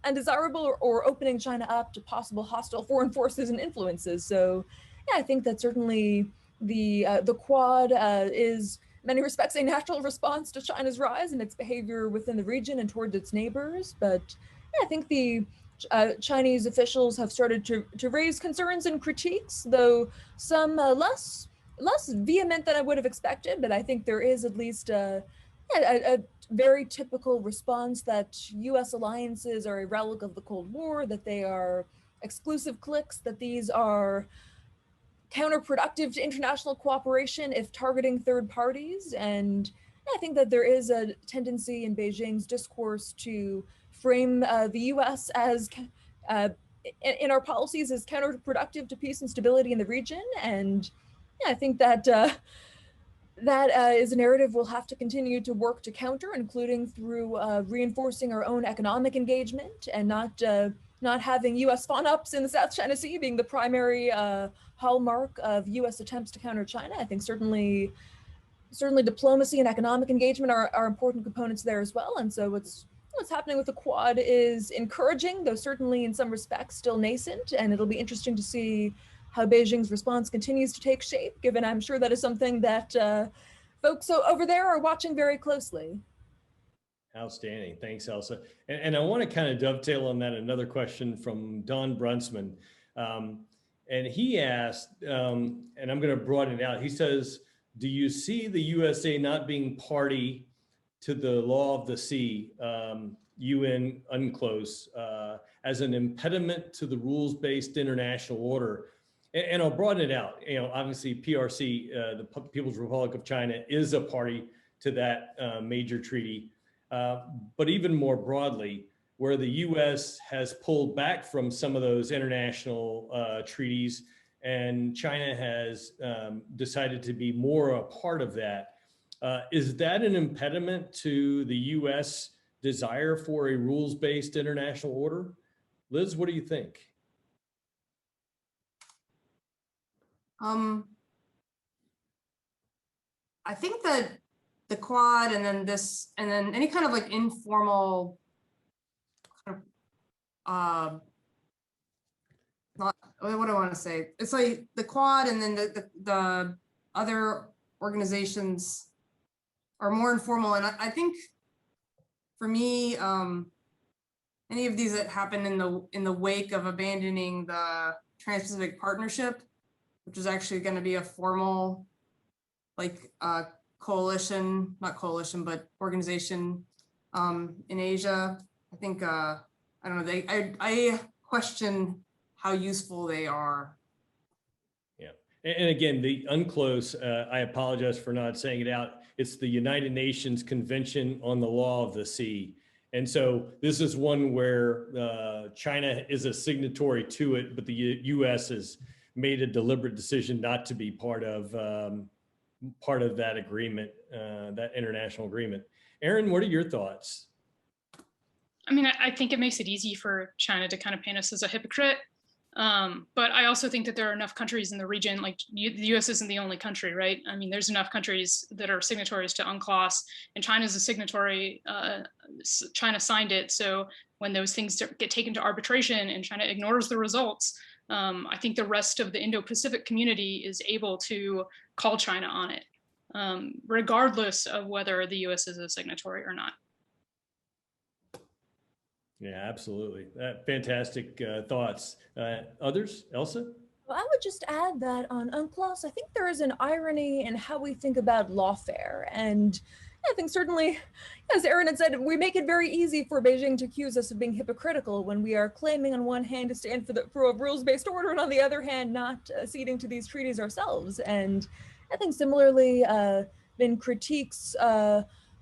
undesirable or opening China up to possible hostile foreign forces and influences. So yeah, I think that certainly the Quad is in many respects a natural response to China's rise and its behavior within the region and towards its neighbors. But yeah, I think the Chinese officials have started to raise concerns and critiques, though some less vehement than I would have expected. But I think there is at least a very typical response that U.S. alliances are a relic of the Cold War, that they are exclusive cliques, that these are counterproductive to international cooperation if targeting third parties. And I think that there is a tendency in Beijing's discourse to frame the U.S. as in our policies as counterproductive to peace and stability in the region. And yeah, I think that that is a narrative we'll have to continue to work to counter, including through reinforcing our own economic engagement and not having U.S. fawn-ups in the South China Sea being the primary hallmark of U.S. attempts to counter China. I think certainly diplomacy and economic engagement are important components there as well. And so what's happening with the Quad is encouraging, though certainly in some respects still nascent. And it'll be interesting to see how Beijing's response continues to take shape, given I'm sure that is something that folks over there are watching very closely. Outstanding. Thanks, Elsa. And I want to kind of dovetail on that, another question from Don Brunsman. And he asked, and I'm going to broaden it out. He says, do you see the USA not being party to the law of the sea, UN UNCLOS, as an impediment to the rules-based international order? And I'll broaden it out. Obviously PRC, the People's Republic of China, is a party to that major treaty. But even more broadly, where the U.S. has pulled back from some of those international treaties, and China has decided to be more a part of that. Is that an impediment to the U.S. desire for a rules-based international order? Liz, what do you think? I think that the Quad and then any kind of like informal kind of not what do I want to say? It's like the Quad and then the other organizations are more informal. And I think for me, any of these that happen in the wake of abandoning the Trans-Pacific Partnership, which is actually going to be a formal like coalition, not coalition, but organization in Asia. I think I don't know. I question how useful they are. Yeah, and again, the UNCLOS. I apologize for not saying it out. It's the United Nations Convention on the Law of the Sea, and so this is one where China is a signatory to it, but the U.S. has made a deliberate decision not to be part of that agreement, that international agreement. Erin, what are your thoughts? I mean, I think it makes it easy for China to kind of paint us as a hypocrite But I also think that there are enough countries in the region, like the US isn't the only country, right? I mean, there's enough countries that are signatories to UNCLOS, and China's a signatory. China signed it. So when those things get taken to arbitration and China ignores the results, I think the rest of the Indo-Pacific community is able to call China on it, regardless of whether the US is a signatory or not. Yeah, absolutely. Fantastic thoughts. Others, Elsa? Well, I would just add that on UNCLOS, I think there is an irony in how we think about lawfare. And I think certainly, as Erin had said, we make it very easy for Beijing to accuse us of being hypocritical when we are claiming on one hand to stand for a rules-based order and on the other hand not acceding to these treaties ourselves. And I think similarly, been critiques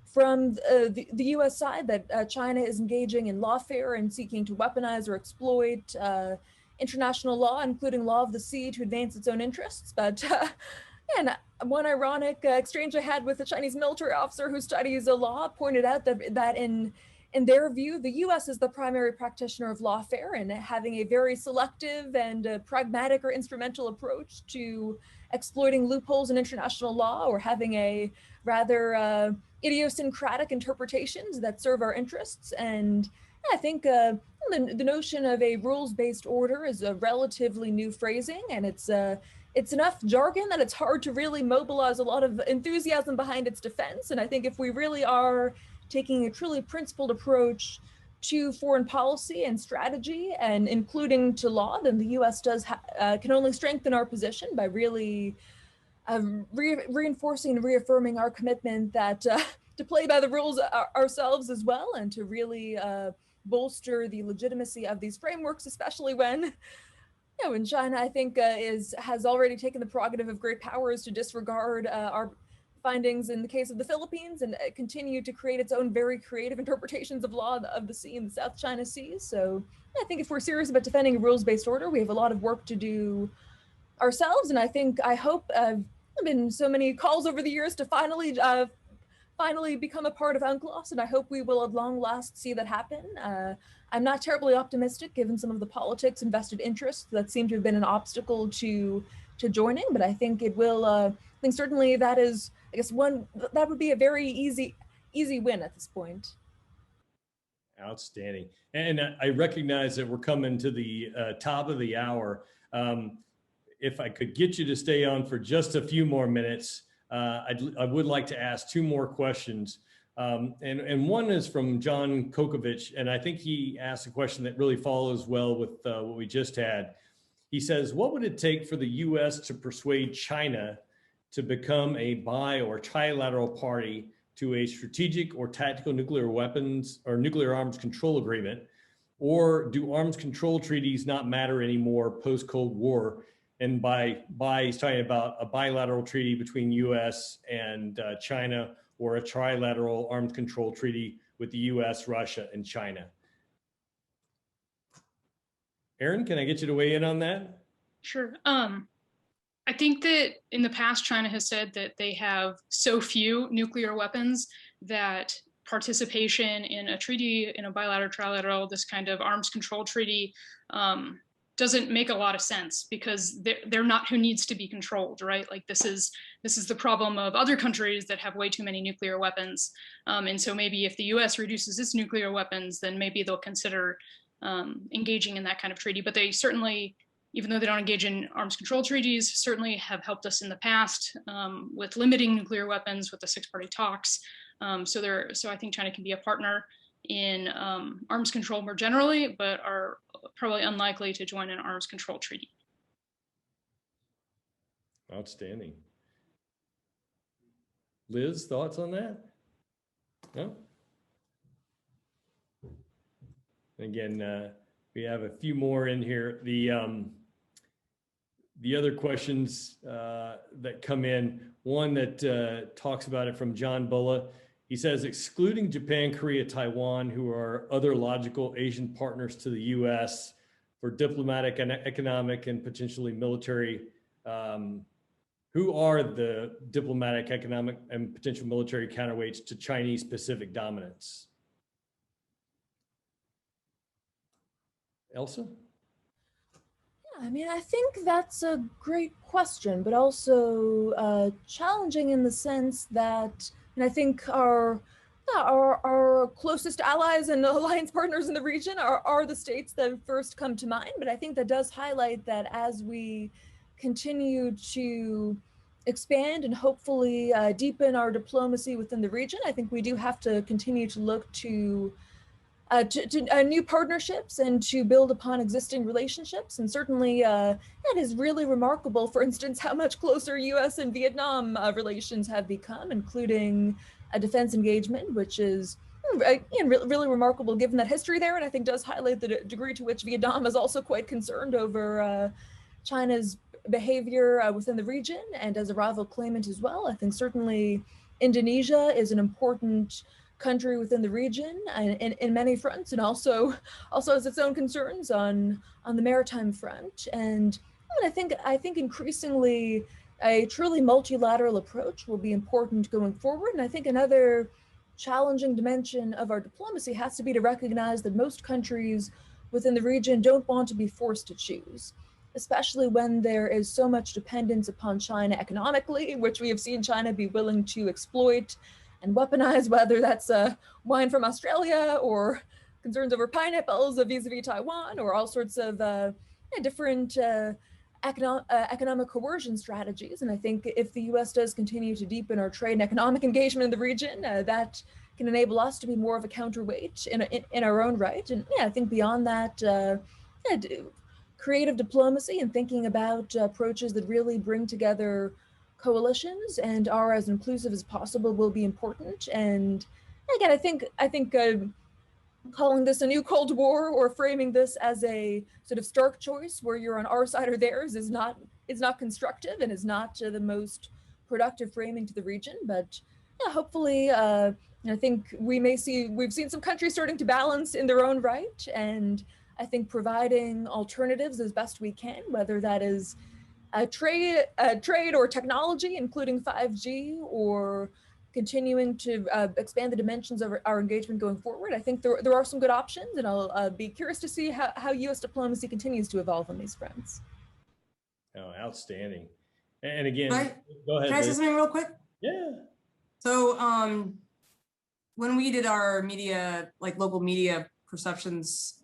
from the US side that China is engaging in lawfare and seeking to weaponize or exploit international law, including law of the sea, to advance its own interests. But and one ironic exchange I had with a Chinese military officer who studies the law pointed out that in their view, the US is the primary practitioner of lawfare and having a very selective and pragmatic or instrumental approach to exploiting loopholes in international law, or having a rather idiosyncratic interpretations that serve our interests. And I think the notion of a rules-based order is a relatively new phrasing, and it's enough jargon that it's hard to really mobilize a lot of enthusiasm behind its defense. And I think if we really are taking a truly principled approach to foreign policy and strategy, and including to law, then the US can only strengthen our position by really reinforcing and reaffirming our commitment that to play by the rules ourselves as well, and to really bolster the legitimacy of these frameworks, especially when China, I think, has already taken the prerogative of great powers to disregard our findings in the case of the Philippines and continue to create its own very creative interpretations of law of the sea in the South China Sea. So I think if we're serious about defending a rules-based order, we have a lot of work to do ourselves. And I hope there have been so many calls over the years to finally become a part of UNCLOS, and I hope we will at long last see that happen. I'm not terribly optimistic given some of the politics and vested interests that seem to have been an obstacle to joining, but I think it will. I think certainly that is, I guess, that would be a very easy win at this point. Outstanding. And I recognize that we're coming to the top of the hour. If I could get you to stay on for just a few more minutes, I would like to ask two more questions. And one is from John Kokovich, and I think he asked a question that really follows well with what we just had. He says, what would it take for the US to persuade China to become a bi or trilateral party to a strategic or tactical nuclear weapons or nuclear arms control agreement? Or do arms control treaties not matter anymore post-Cold War? And by he's talking about a bilateral treaty between US and China, or a trilateral arms control treaty with the US, Russia, and China. Erin, can I get you to weigh in on that? Sure. I think that in the past, China has said that they have so few nuclear weapons that participation in a treaty, in a bilateral, trilateral, this kind of arms control treaty, doesn't make a lot of sense, because they're not who needs to be controlled, right? Like this is the problem of other countries that have way too many nuclear weapons. And so maybe if the US reduces its nuclear weapons, then maybe they'll consider engaging in that kind of treaty. But they certainly, even though they don't engage in arms control treaties, certainly have helped us in the past with limiting nuclear weapons with the six-party talks. So I think China can be a partner in arms control more generally, but are probably unlikely to join an arms control treaty. Outstanding. Liz, thoughts on that? No? Again, we have a few more in here. The other questions that come in, one that talks about it from John Bulla. He says, excluding Japan, Korea, Taiwan, who are other logical Asian partners to the US for diplomatic and economic and potentially military, who are the diplomatic, economic, and potential military counterweights to Chinese Pacific dominance? Elsa? I mean, I think that's a great question, but also challenging in the sense that, and I think our closest allies and alliance partners in the region are the states that first come to mind. But I think that does highlight that as we continue to expand and hopefully deepen our diplomacy within the region, I think we do have to continue to look to new partnerships and to build upon existing relationships. And certainly it is really remarkable, for instance, how much closer US and Vietnam relations have become, including a defense engagement, which is really remarkable given that history there. And I think does highlight the degree to which Vietnam is also quite concerned over China's behavior within the region and as a rival claimant as well. I think certainly Indonesia is an important country within the region in many fronts, and also has its own concerns on the maritime front. And I think increasingly a truly multilateral approach will be important going forward. And I think another challenging dimension of our diplomacy has to be to recognize that most countries within the region don't want to be forced to choose, especially when there is so much dependence upon China economically, which we have seen China be willing to exploit and weaponize, whether that's wine from Australia or concerns over pineapples vis-a-vis Taiwan, or all sorts of different economic coercion strategies. And I think if the US does continue to deepen our trade and economic engagement in the region, that can enable us to be more of a counterweight in our own right. And I think beyond that, creative diplomacy and thinking about approaches that really bring together coalitions and are as inclusive as possible will be important. And again, I think calling this a new Cold War or framing this as a sort of stark choice where you're on our side or theirs is not constructive and is not the most productive framing to the region. But hopefully, I think we've seen some countries starting to balance in their own right, and I think providing alternatives as best we can, whether that is trade or technology, including 5G, or continuing to expand the dimensions of our engagement going forward. I think there are some good options, and I'll be curious to see how US diplomacy continues to evolve on these fronts. Oh, outstanding. And again, go ahead. Can I say something real quick? Yeah. So when we did our local media perceptions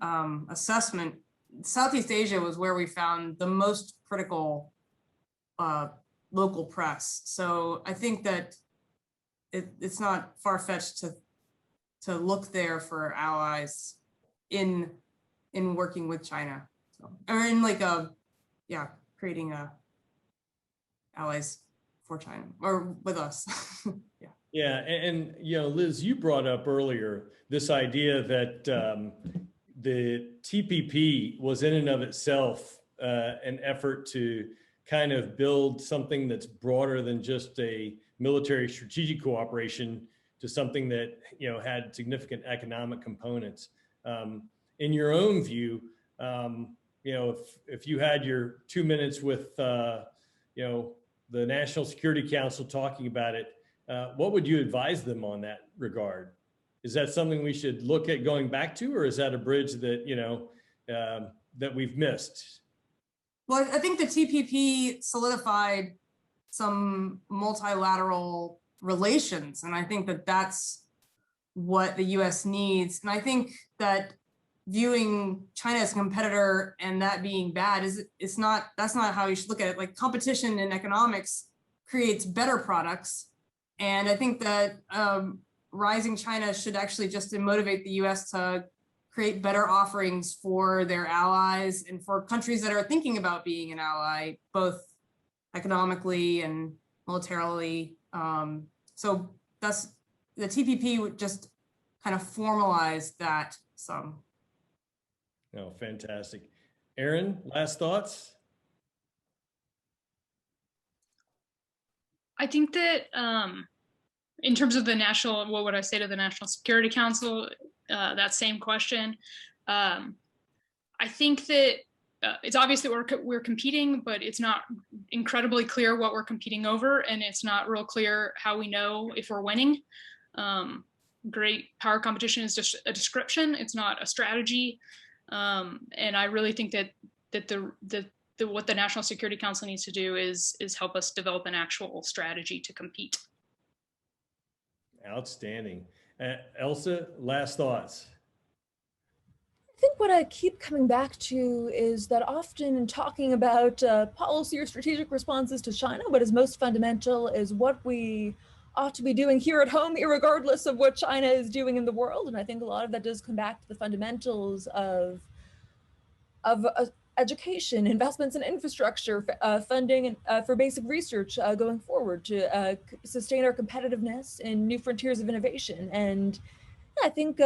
assessment, Southeast Asia was where we found the most critical local press. So I think that it's not far-fetched to look there for allies in working with China, or in creating allies for China or with us. Yeah. Yeah, and Liz, you brought up earlier this idea that the TPP was in and of itself an effort to kind of build something that's broader than just a military strategic cooperation to something that had significant economic components. In your own view, if you had your 2 minutes with the National Security Council talking about it, what would you advise them on that regard? Is that something we should look at going back to, or is that a bridge that that we've missed? Well, I think the TPP solidified some multilateral relations, and I think that that's what the US needs. And I think that viewing China as a competitor and that being bad that's not how you should look at it. Like, competition in economics creates better products. And I think that rising China should actually just motivate the US to create better offerings for their allies and for countries that are thinking about being an ally, both economically and militarily. So that's the TPP would just kind of formalize that some. Oh, fantastic. Erin, last thoughts? I think that in terms of what would I say to the National Security Council, that same question. I think that it's obvious that we're competing, but it's not incredibly clear what we're competing over, and it's not real clear how we know if we're winning. Great power competition is just a description; it's not a strategy. And I really think that what the National Security Council needs to do is help us develop an actual strategy to compete. Outstanding. Elsa, last thoughts. I think what I keep coming back to is that often in talking about policy or strategic responses to China, what is most fundamental is what we ought to be doing here at home, irregardless of what China is doing in the world. And I think a lot of that does come back to the fundamentals of education, investments in infrastructure, funding for basic research going forward to sustain our competitiveness in new frontiers of innovation. And I think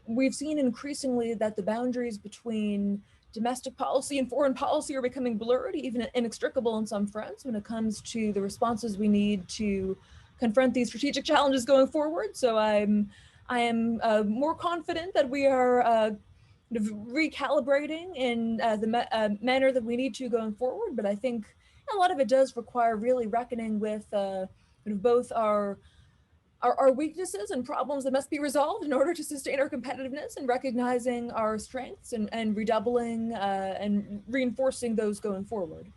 we've seen increasingly that the boundaries between domestic policy and foreign policy are becoming blurred, even inextricable on some fronts when it comes to the responses we need to confront these strategic challenges going forward. So I am more confident that we are recalibrating in the manner that we need to going forward. But I think a lot of it does require really reckoning with both our weaknesses and problems that must be resolved in order to sustain our competitiveness, and recognizing our strengths and redoubling and reinforcing those going forward.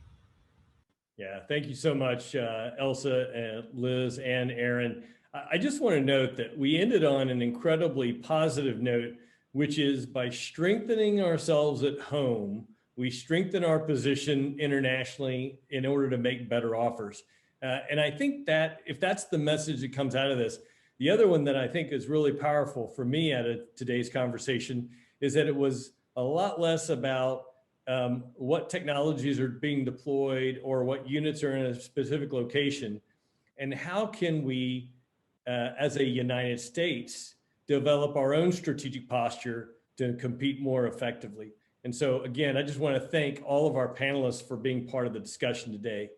Yeah, thank you so much, Elsa, and Liz, and Erin. I just want to note that we ended on an incredibly positive note, which is by strengthening ourselves at home, we strengthen our position internationally in order to make better offers. And I think that if that's the message that comes out of this, the other one that I think is really powerful for me out of today's conversation is that it was a lot less about what technologies are being deployed or what units are in a specific location, and how can we, as a United States, develop our own strategic posture to compete more effectively. And so again, I just want to thank all of our panelists for being part of the discussion today.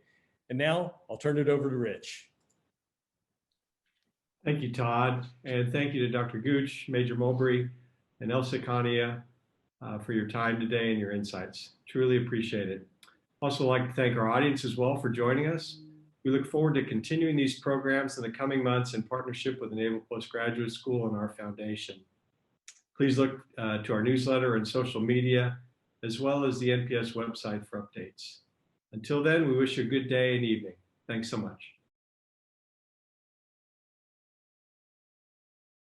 And now I'll turn it over to Rich. Thank you, Todd. And thank you to Dr. Gooch, Major Moubry, and Elsa Kania for your time today and your insights. Truly appreciate it. Also like to thank our audience as well for joining us. We look forward to continuing these programs in the coming months in partnership with the Naval Postgraduate School and our foundation. Please look to our newsletter and social media, as well as the NPS website for updates. Until then, we wish you a good day and evening. Thanks so much.